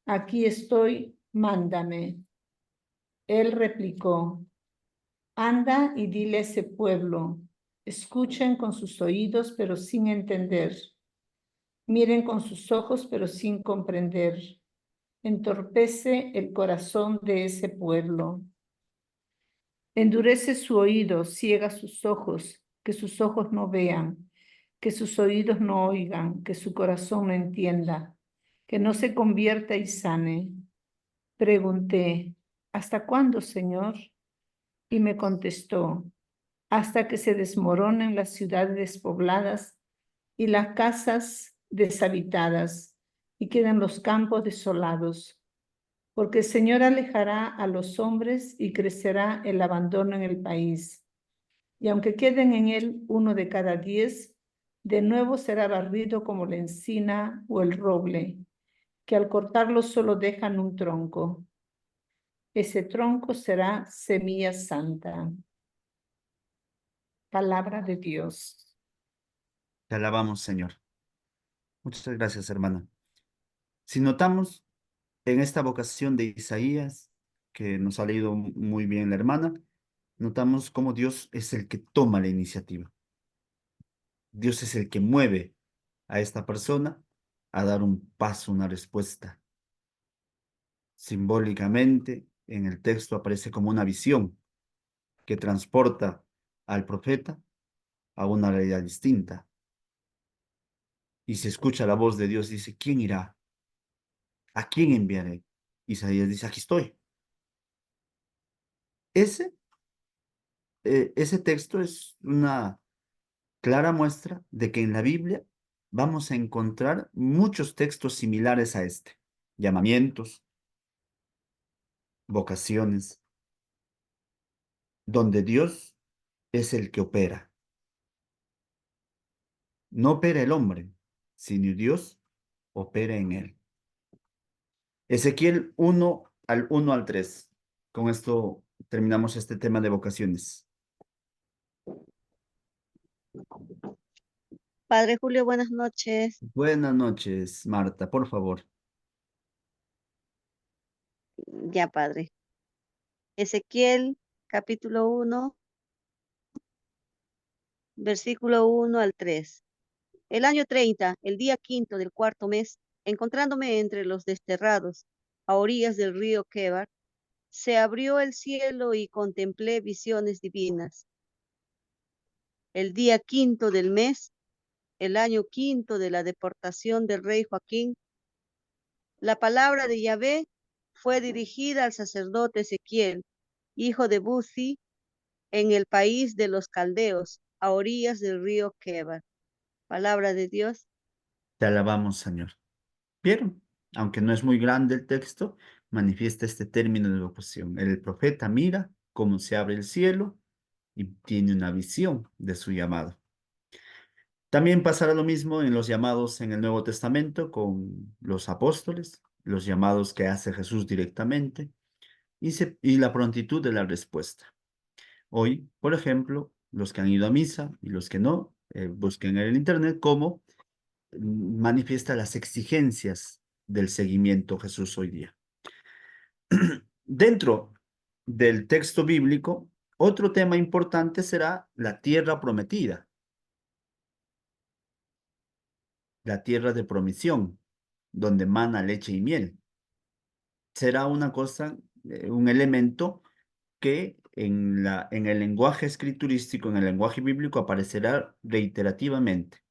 aquí estoy, mándame. Él replicó: anda y dile a ese pueblo, escuchen con sus oídos pero sin entender, miren con sus ojos pero sin comprender. Entorpece el corazón de ese pueblo. Endurece su oído, ciega sus ojos, que sus ojos no vean, que sus oídos no oigan, que su corazón no entienda, que no se convierta y sane. Pregunté: ¿hasta cuándo, Señor? Y me contestó: hasta que se desmoronen las ciudades despobladas y las casas deshabitadas y queden los campos desolados. Porque el Señor alejará a los hombres y crecerá el abandono en el país. Y aunque queden en él 1 de cada 10, de nuevo será barrido como la encina o el roble, que al cortarlo solo dejan un tronco. Ese tronco será semilla santa. Palabra de Dios. Te alabamos, Señor. Muchas gracias, hermana. Si notamos en esta vocación de Isaías, que nos ha leído muy bien la hermana, notamos cómo Dios es el que toma la iniciativa. Dios es el que mueve a esta persona a dar un paso, una respuesta Simbólicamente, en el texto aparece como una visión que transporta al profeta a una realidad distinta. Y se escucha la voz de Dios, dice, ¿quién irá? ¿A quién enviaré? Isaías dice, aquí estoy. Ese, ese texto es una clara muestra de que en la Biblia vamos a encontrar muchos textos similares a este. Llamamientos, vocaciones, donde Dios es el que opera. No opera el hombre, sino Dios opera en él. Ezequiel 1 al 3. Con esto terminamos este tema de vocaciones. Padre Julio, buenas noches. Buenas noches, Marta, por favor. Ya, Padre. Ezequiel, capítulo 1, versículo 1 al 3. El año 30, el día quinto del cuarto mes, encontrándome entre los desterrados, a orillas del río Quebar, se abrió el cielo y contemplé visiones divinas. El día quinto del mes, el año quinto de la deportación del rey Joaquín, la palabra de Yahvé fue dirigida al sacerdote Ezequiel, hijo de Buzi, en el país de los caldeos, a orillas del río Quebar. Palabra de Dios. Te alabamos, Señor. ¿Vieron? Aunque no es muy grande el texto, manifiesta este término de vocación. El profeta mira cómo se abre el cielo y tiene una visión de su llamado. También pasará lo mismo en los llamados en el Nuevo Testamento con los apóstoles, los llamados que hace Jesús directamente y la prontitud de la respuesta. Hoy, por ejemplo, los que han ido a misa y los que no, busquen en el internet cómo manifiesta las exigencias del seguimiento Jesús hoy día. Dentro del texto bíblico, otro tema importante será la tierra prometida, la tierra de promisión, donde mana leche y miel. Será una cosa, un elemento que en el lenguaje escriturístico, en el lenguaje bíblico, aparecerá reiterativamente.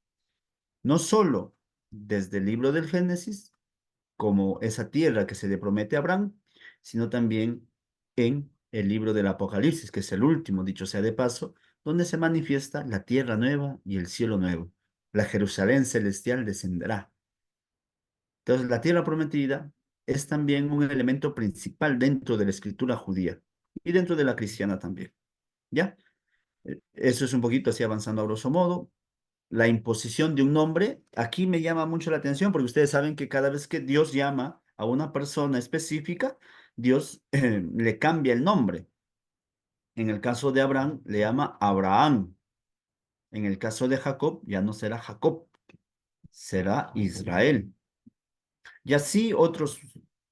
No solo desde el libro del Génesis, como esa tierra que se le promete a Abraham, sino también en el libro del Apocalipsis, que es el último, dicho sea de paso, donde se manifiesta la tierra nueva y el cielo nuevo. La Jerusalén celestial descenderá. Entonces, la tierra prometida es también un elemento principal dentro de la escritura judía y dentro de la cristiana también. ¿Ya? Eso es un poquito así avanzando a grosso modo. La imposición de un nombre, aquí me llama mucho la atención porque ustedes saben que cada vez que Dios llama a una persona específica, Dios le cambia el nombre. En el caso de Abraham, le llama Abraham. En el caso de Jacob, ya no será Jacob, será Israel. Y así otros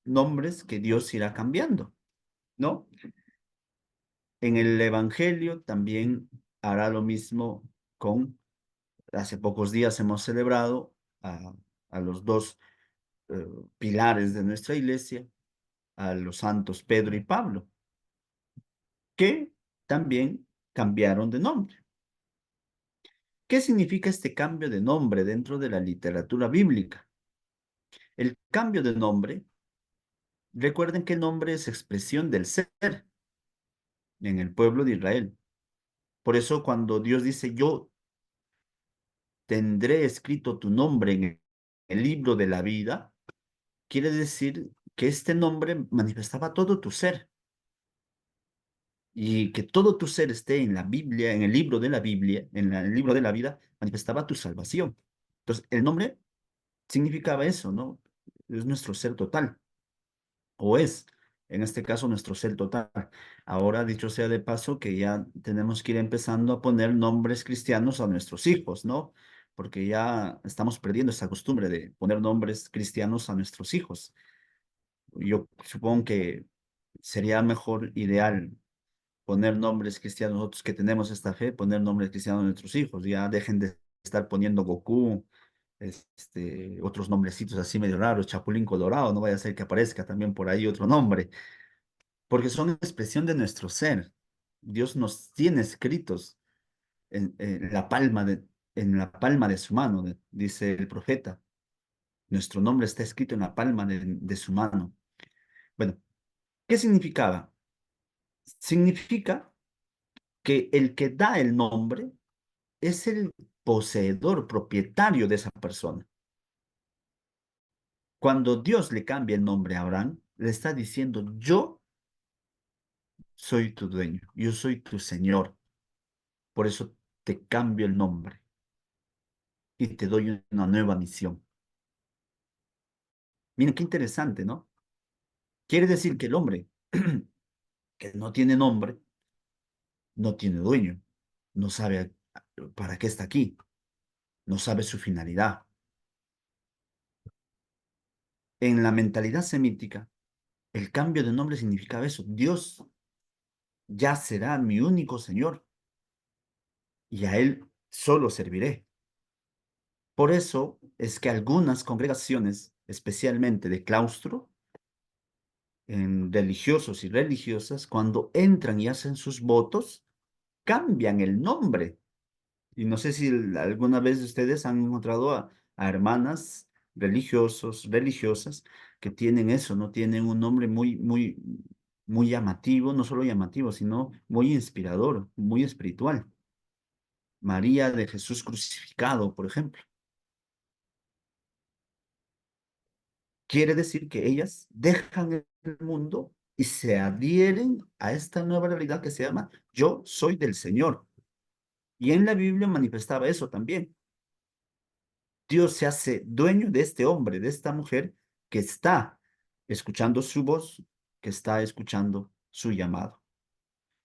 nombres que Dios irá cambiando, ¿no? En el Evangelio también hará lo mismo con, hace pocos días hemos celebrado a los dos pilares de nuestra iglesia, a los santos Pedro y Pablo, que también cambiaron de nombre. ¿Qué significa este cambio de nombre dentro de la literatura bíblica? El cambio de nombre, recuerden que el nombre es expresión del ser en el pueblo de Israel. Por eso cuando Dios dice, yo tendré escrito tu nombre en el libro de la vida, quiere decir que este nombre manifestaba todo tu ser. Y que todo tu ser esté en la Biblia, en el libro de la Biblia, en el libro de la vida, manifestaba tu salvación. Entonces, el nombre significaba eso, ¿no? Es nuestro ser total, o es, en este caso, nuestro ser total. Ahora, dicho sea de paso, que ya tenemos que ir empezando a poner nombres cristianos a nuestros hijos, ¿no? Porque ya estamos perdiendo esa costumbre de poner nombres cristianos a nuestros hijos. Yo supongo que sería mejor, ideal, poner nombres cristianos, nosotros que tenemos esta fe, poner nombres cristianos a nuestros hijos. Ya dejen de estar poniendo Goku, otros nombrecitos así medio raros, Chapulín Colorado, no vaya a ser que aparezca también por ahí otro nombre, porque son expresión de nuestro ser. Dios nos tiene escritos en la palma de su mano, dice el profeta. Nuestro nombre está escrito en la palma de su mano. Bueno, ¿qué significaba? Significa que el que da el nombre es el poseedor, propietario de esa persona. Cuando Dios le cambia el nombre a Abraham, le está diciendo, yo soy tu dueño, yo soy tu Señor. Por eso te cambio el nombre y te doy una nueva misión. Miren qué interesante, ¿no? Quiere decir que el hombre que no tiene nombre, no tiene dueño, no sabe para qué está aquí, no sabe su finalidad. En la mentalidad semítica, el cambio de nombre significaba eso. Dios ya será mi único Señor y a Él solo serviré. Por eso es que algunas congregaciones, especialmente de claustro, en religiosos y religiosas, cuando entran y hacen sus votos, cambian el nombre. Y no sé si alguna vez ustedes han encontrado a hermanas religiosos, religiosas, que tienen eso, no tienen un nombre muy llamativo, no solo llamativo, sino muy inspirador, muy espiritual. María de Jesús crucificado, por ejemplo. Quiere decir que ellas dejan el mundo y se adhieren a esta nueva realidad que se llama yo soy del Señor. Y en la Biblia manifestaba eso también. Dios se hace dueño de este hombre, de esta mujer que está escuchando su voz, que está escuchando su llamado.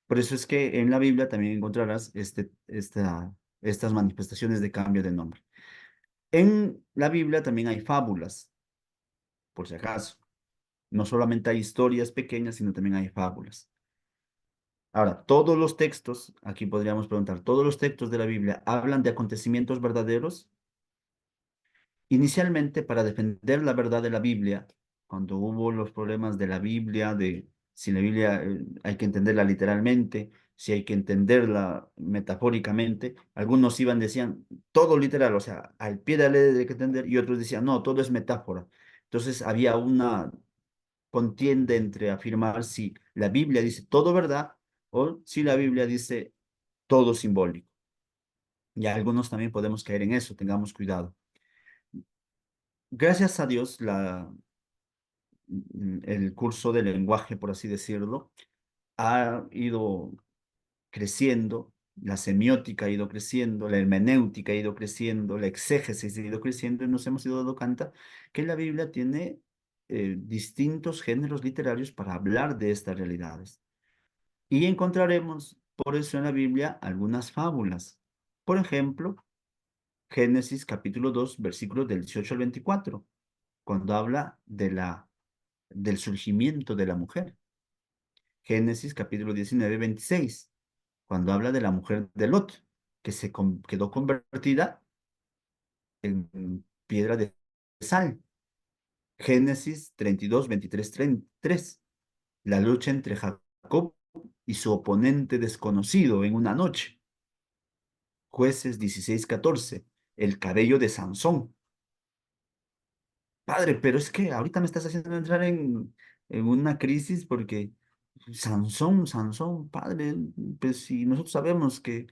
Por eso es que en la Biblia también encontrarás estas manifestaciones de cambio de nombre. En la Biblia también hay fábulas, por si acaso. No solamente hay historias pequeñas, sino también hay fábulas. Ahora, todos los textos, aquí podríamos preguntar, ¿todos los textos de la Biblia hablan de acontecimientos verdaderos? Inicialmente, para defender la verdad de la Biblia, cuando hubo los problemas de la Biblia, de si la Biblia hay que entenderla literalmente, si hay que entenderla metafóricamente, algunos decían todo literal, o sea, al pie de la letra hay que entender, y otros decían, no, todo es metáfora. Entonces había una contienda entre afirmar si la Biblia dice todo verdad o si la Biblia dice todo simbólico. Y algunos también podemos caer en eso, tengamos cuidado. Gracias a Dios, el curso de lenguaje, por así decirlo, ha ido creciendo, la semiótica ha ido creciendo, la hermenéutica ha ido creciendo, la exégesis ha ido creciendo y nos hemos ido dando cuenta que la Biblia tiene distintos géneros literarios para hablar de estas realidades. Y encontraremos por eso en la Biblia algunas fábulas. Por ejemplo, Génesis capítulo 2, versículos del 18 al 24, cuando habla del surgimiento de la mujer. Génesis capítulo 19, 26, cuando habla de la mujer de Lot, que quedó convertida en piedra de sal. Génesis 32, 23, 33, la lucha entre Jacob y su oponente desconocido en una noche. Jueces 16, 14, el cabello de Sansón. Padre, pero es que ahorita me estás haciendo entrar en una crisis porque Sansón, padre, pues si nosotros sabemos que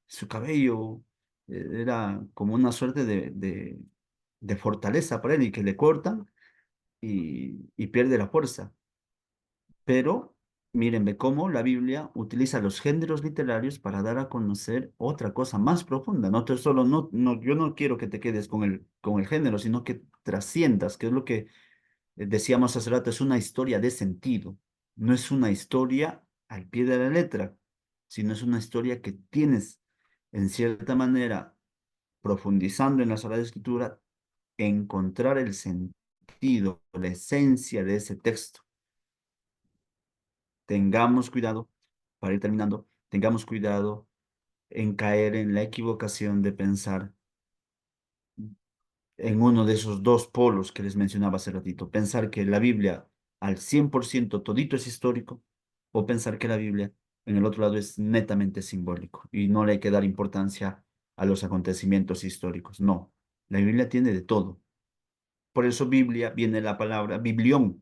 su cabello era como una suerte de fortaleza para él y que le cortan y pierde la fuerza. Pero mírenme cómo la Biblia utiliza los géneros literarios para dar a conocer otra cosa más profunda. No te solo, yo no quiero que te quedes con el género, sino que trasciendas, que es lo que decíamos hace rato, es una historia de sentido. No es una historia al pie de la letra, sino es una historia que tienes, en cierta manera, profundizando en la Sagrada Escritura, encontrar el sentido, la esencia de ese texto. Tengamos cuidado, para ir terminando, tengamos cuidado en caer en la equivocación de pensar en uno de esos dos polos que les mencionaba hace ratito. Pensar que la Biblia al 100% todito es histórico, o pensar que la Biblia en el otro lado es netamente simbólico y no le hay que dar importancia a los acontecimientos históricos. No, la Biblia tiene de todo. Por eso Biblia viene la palabra biblión.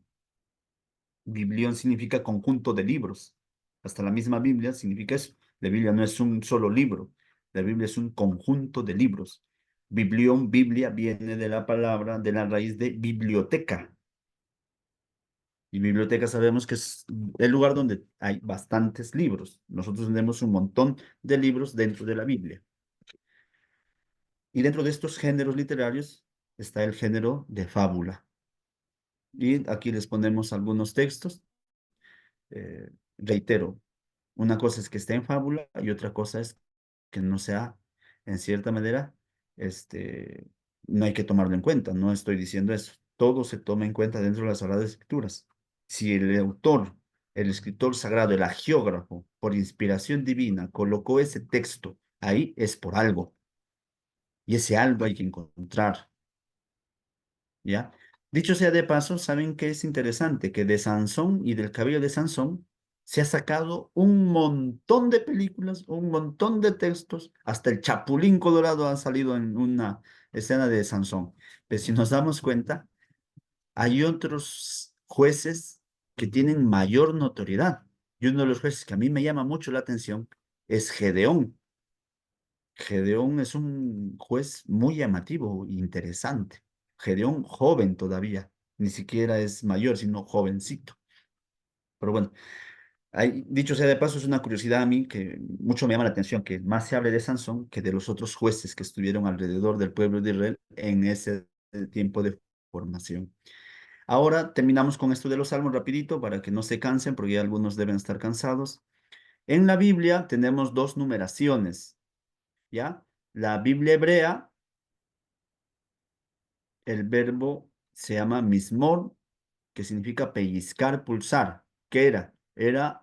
Biblión significa conjunto de libros. Hasta la misma Biblia significa eso. La Biblia no es un solo libro. La Biblia es un conjunto de libros. Biblión, Biblia, viene de la palabra, de la raíz de biblioteca. Y biblioteca sabemos que es el lugar donde hay bastantes libros. Nosotros tenemos un montón de libros dentro de la Biblia. Y dentro de estos géneros literarios está el género de fábula. Y aquí les ponemos algunos textos. Reitero, una cosa es que esté en fábula y otra cosa es que no sea, en cierta manera, no hay que tomarlo en cuenta. No estoy diciendo eso. Todo se toma en cuenta dentro de las Sagradas Escrituras. Si el autor, el escritor sagrado, el agiógrafo, por inspiración divina, colocó ese texto ahí, es por algo. Y ese algo hay que encontrar. ¿Ya? Dicho sea de paso, ¿saben qué es interesante? Que de Sansón y del cabello de Sansón se ha sacado un montón de películas, un montón de textos, hasta el Chapulín Colorado ha salido en una escena de Sansón. Pero si nos damos cuenta, hay otros jueces que tienen mayor notoriedad. Y uno de los jueces que a mí me llama mucho la atención es Gedeón. Gedeón es un juez muy llamativo e interesante. Gedeón joven todavía, ni siquiera es mayor, sino jovencito. Pero bueno, dicho sea de paso, es una curiosidad a mí que mucho me llama la atención, que más se hable de Sansón que de los otros jueces que estuvieron alrededor del pueblo de Israel en ese tiempo de formación. Ahora terminamos con esto de los salmos rapidito para que no se cansen, porque ya algunos deben estar cansados. En la Biblia tenemos dos numeraciones, ¿ya? La Biblia hebrea, el verbo se llama mismor, que significa pellizcar, pulsar. ¿Qué era? Era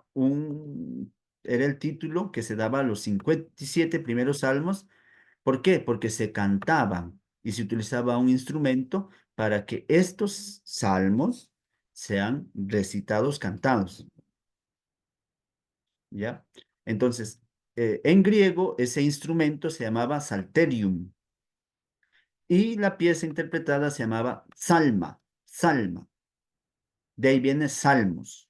el título que se daba a los 57 primeros salmos. ¿Por qué? Porque se cantaban y se utilizaba un instrumento para que estos salmos sean recitados, cantados. ¿Ya? Entonces, en griego ese instrumento se llamaba psalterium y la pieza interpretada se llamaba salma. De ahí viene salmos,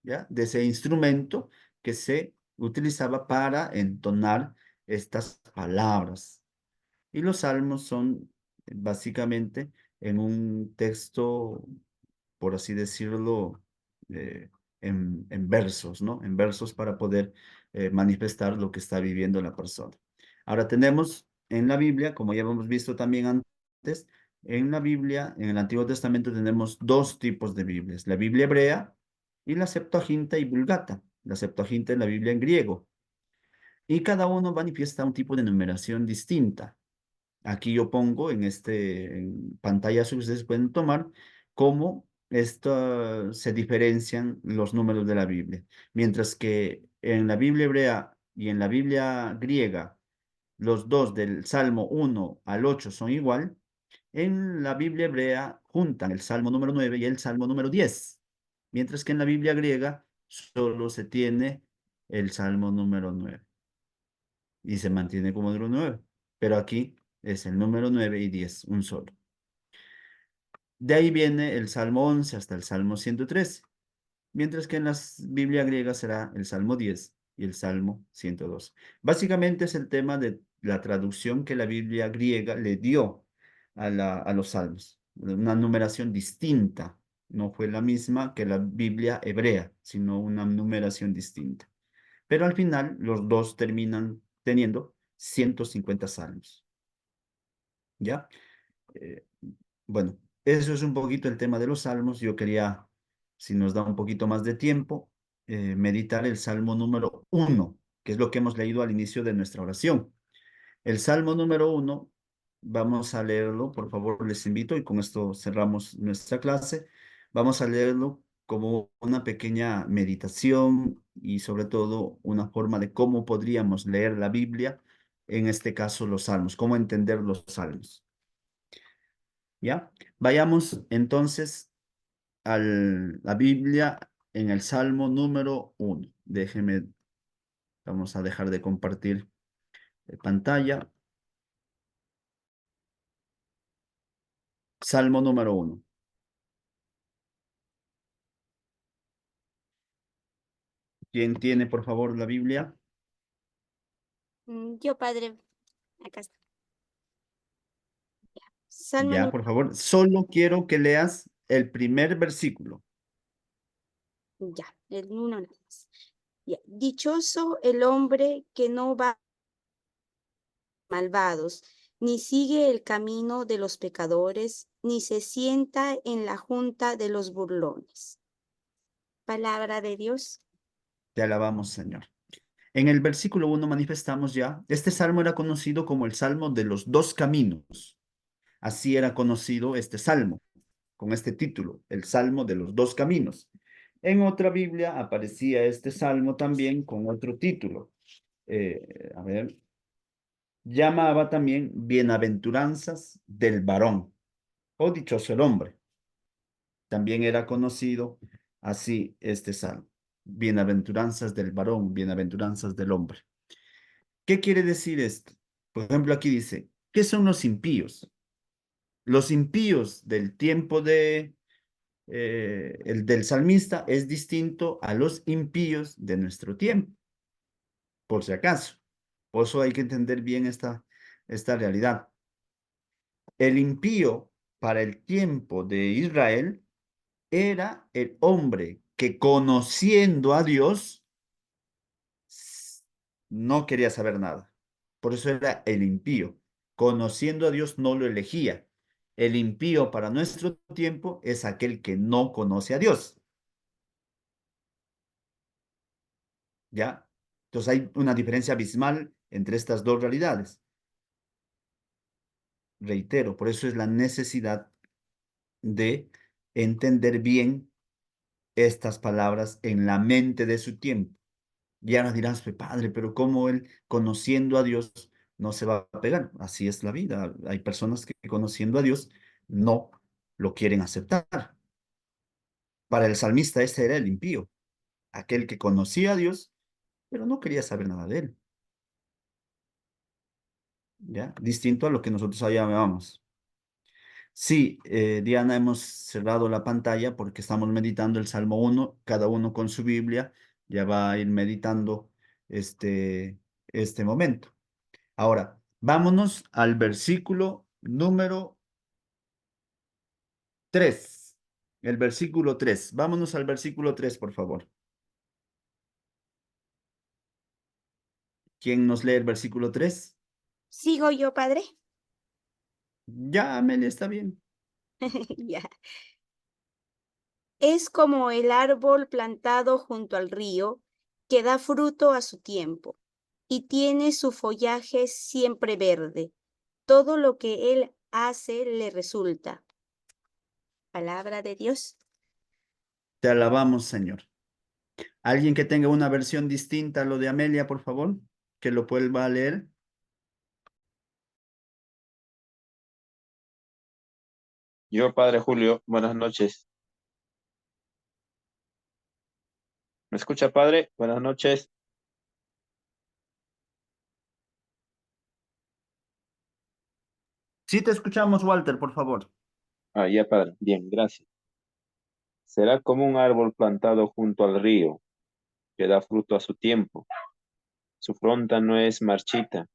¿ya? De ese instrumento que se utilizaba para entonar estas palabras. Y los salmos son básicamente en un texto, por así decirlo, en versos, ¿no? En versos para poder manifestar lo que está viviendo la persona. Ahora tenemos en la Biblia, como ya hemos visto también antes, en la Biblia, en el Antiguo Testamento tenemos dos tipos de Biblias, la Biblia hebrea y la Septuaginta y Vulgata. La Septuaginta es la Biblia en griego. Y cada uno manifiesta un tipo de numeración distinta. Aquí yo pongo en pantallazo que ustedes pueden tomar cómo se diferencian los números de la Biblia. Mientras que en la Biblia hebrea y en la Biblia griega, los dos del Salmo 1 al 8 son igual, en la Biblia hebrea juntan el Salmo número 9 y el Salmo número 10. Mientras que en la Biblia griega solo se tiene el Salmo número 9 y se mantiene como número 9. Pero aquí es el número 9 y 10, un solo. De ahí viene el Salmo 11 hasta el Salmo 113, mientras que en la Biblia griega será el Salmo 10 y el Salmo 102. Básicamente es el tema de la traducción que la Biblia griega le dio a los salmos, una numeración distinta. No fue la misma que la Biblia hebrea, sino una numeración distinta. Pero al final los dos terminan teniendo 150 salmos. ¿Ya? Bueno, eso es un poquito el tema de los salmos. Yo quería, si nos da un poquito más de tiempo, meditar el Salmo número 1, que es lo que hemos leído al inicio de nuestra oración. El Salmo número 1, vamos a leerlo, por favor, les invito, y con esto cerramos nuestra clase. Vamos a leerlo como una pequeña meditación y sobre todo una forma de cómo podríamos leer la Biblia, en este caso los salmos, cómo entender los salmos. ¿Ya? Vayamos entonces a la Biblia en el Salmo número 1. Déjeme, vamos a dejar de compartir pantalla. Salmo número 1. ¿Quién tiene, por favor, la Biblia? Yo, padre, acá está. Salmo Ya, número, por favor. Solo quiero que leas el primer versículo. ya, el uno nada más. Ya. Dichoso el hombre que no va malvados, ni sigue el camino de los pecadores, ni se sienta en la junta de los burlones. Palabra de Dios. Te alabamos, Señor. En el versículo 1 manifestamos ya, este salmo era conocido como el Salmo de los dos caminos. Así era conocido este salmo, con este título, el Salmo de los dos caminos. En otra Biblia aparecía este salmo también con otro título. A ver, llamaba también Bienaventuranzas del varón, o dichoso el hombre. También era conocido así este salmo. Bienaventuranzas del varón, bienaventuranzas del hombre. ¿Qué quiere decir esto? Por ejemplo, aquí dice, ¿qué son los impíos? Los impíos del tiempo el del salmista es distinto a los impíos de nuestro tiempo, por si acaso. Por eso hay que entender bien esta realidad. El impío para el tiempo de Israel era el hombre que conociendo a Dios no quería saber nada. Por eso era el impío. Conociendo a Dios no lo elegía. El impío para nuestro tiempo es aquel que no conoce a Dios. ¿Ya? Entonces hay una diferencia abismal entre estas dos realidades. Reitero, por eso es la necesidad de entender bien estas palabras en la mente de su tiempo. Y ahora dirás, padre, pero ¿cómo él, conociendo a Dios, no se va a pegar? Así es la vida. Hay personas que conociendo a Dios no lo quieren aceptar. Para el salmista ese era el impío, aquel que conocía a Dios, pero no quería saber nada de él. ¿Ya? Distinto a lo que nosotros allá llamamos. Sí, Diana, hemos cerrado la pantalla porque estamos meditando el Salmo 1, cada uno con su Biblia, ya va a ir meditando este momento. Ahora, vámonos al versículo número 3. El versículo 3. Vámonos al versículo 3, por favor. ¿Quién nos lee el versículo 3? ¿Sigo yo, padre? Ya, Amelia, está bien. Ya. Es como el árbol plantado junto al río que da fruto a su tiempo y tiene su follaje siempre verde. Todo lo que él hace le resulta. Palabra de Dios. Te alabamos, Señor. ¿Alguien que tenga una versión distinta a lo de Amelia, por favor? Que lo vuelva a leer. Yo, Padre Julio, buenas noches. ¿Me escucha, Padre? Buenas noches. Sí te escuchamos, Walter, por favor. Ah, ya, Padre. Bien, gracias. Será como un árbol plantado junto al río, que da fruto a su tiempo. Su fronda no es marchita.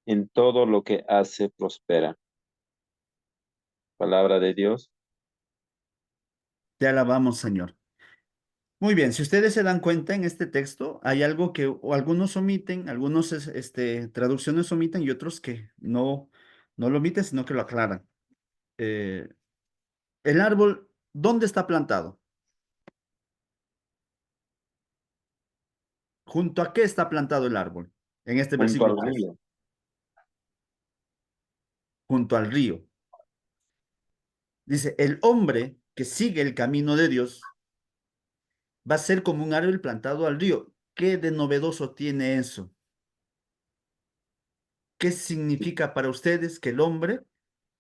En todo lo que hace prospera. Palabra de Dios. Te alabamos, Señor. Muy bien, si ustedes se dan cuenta en este texto, hay algo que algunos omiten, algunos traducciones omiten y otros que no lo omiten, sino que lo aclaran. El árbol, ¿dónde está plantado? ¿Junto a qué está plantado el árbol? En este Junto versículo al 3. río. Junto al río. Dice, el hombre que sigue el camino de Dios va a ser como un árbol plantado al río. ¿Qué de novedoso tiene eso? ¿Qué significa para ustedes que el hombre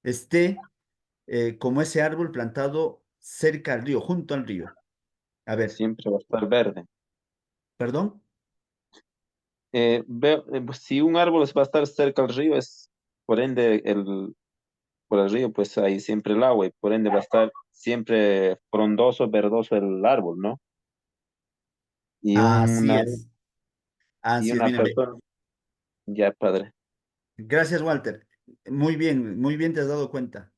esté como ese árbol plantado cerca al río, junto al río. A ver, Siempre va a estar verde. perdón. Pues, si un árbol va a estar cerca al río, es por ende por el río, pues hay siempre el agua y por ende va a estar siempre frondoso, verdoso el árbol, ¿no? Y Así una, es. y Así es, una mírame. persona, ya padre, Gracias, Walter. Muy bien te has dado cuenta.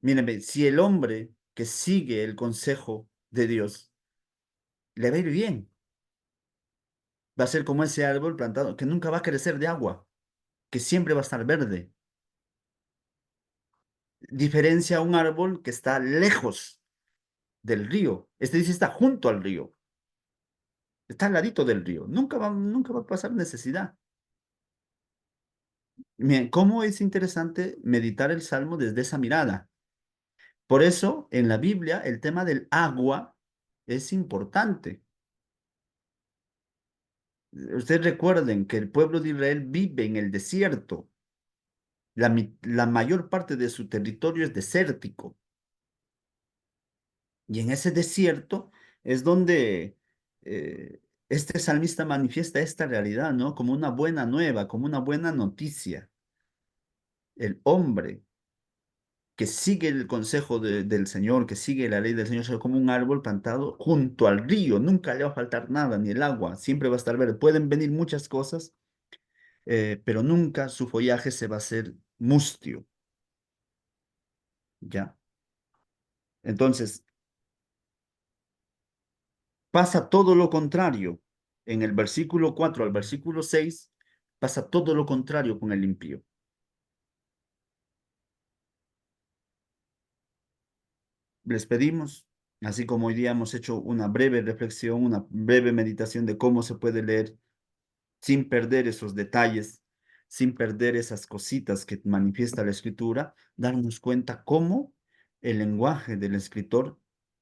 Mírame, si el hombre que sigue el consejo de Dios le va a ir bien, va a ser como ese árbol plantado que nunca va a crecer de agua, que siempre va a estar verde. Diferencia a un árbol que está lejos del río. Este dice está junto al río, está al ladito del río. Nunca va a pasar necesidad. Miren, cómo es interesante meditar el Salmo desde esa mirada. Por eso, en la Biblia, el tema del agua es importante. Ustedes recuerden que el pueblo de Israel vive en el desierto. La mayor parte de su territorio es desértico. Y en ese desierto es donde este salmista manifiesta esta realidad, ¿no? Como una buena nueva, como una buena noticia. El hombre que sigue el consejo del Señor, que sigue la ley del Señor, será como un árbol plantado junto al río. Nunca le va a faltar nada, ni el agua, siempre va a estar verde. Pueden venir muchas cosas, pero nunca su follaje se va a hacer mustio, ¿ya? Entonces, pasa todo lo contrario. En el versículo 4 al versículo 6, pasa todo lo contrario con el impío. Les pedimos, así como hoy día hemos hecho una breve reflexión, una breve meditación de cómo se puede leer sin perder esos detalles, sin perder esas cositas que manifiesta la escritura, darnos cuenta cómo el lenguaje del escritor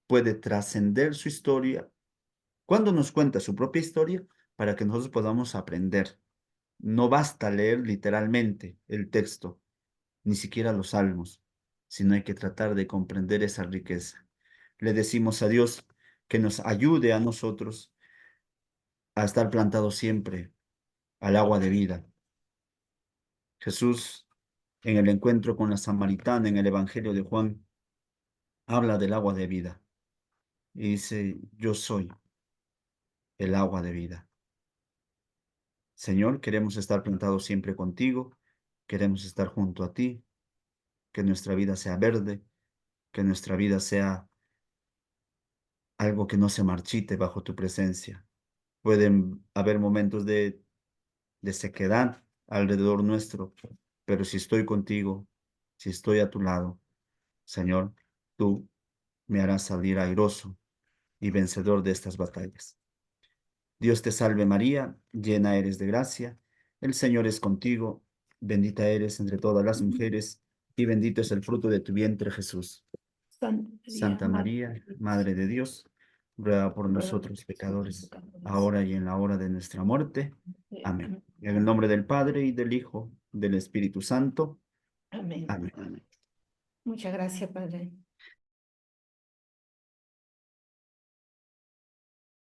puede trascender su historia cuando nos cuenta su propia historia para que nosotros podamos aprender. No basta leer literalmente el texto, ni siquiera los salmos, sino hay que tratar de comprender esa riqueza. Le decimos a Dios que nos ayude a nosotros a estar plantados siempre al agua de vida. Jesús, en el encuentro con la samaritana en el Evangelio de Juan, habla del agua de vida y dice, yo soy el agua de vida. Señor, queremos estar plantados siempre contigo, queremos estar junto a ti, que nuestra vida sea verde, que nuestra vida sea algo que no se marchite bajo tu presencia. Pueden haber momentos de sequedad alrededor nuestro, pero si estoy contigo, si estoy a tu lado, Señor, tú me harás salir airoso y vencedor de estas batallas. Dios te salve María, llena eres de gracia, el Señor es contigo, bendita eres entre todas las mujeres y bendito es el fruto de tu vientre Jesús. Santa María, Madre de Dios, ruega por nosotros pecadores, ahora y en la hora de nuestra muerte. Amén. En el nombre del Padre y del Hijo, del Espíritu Santo. Amén. Amén. Muchas gracias, Padre.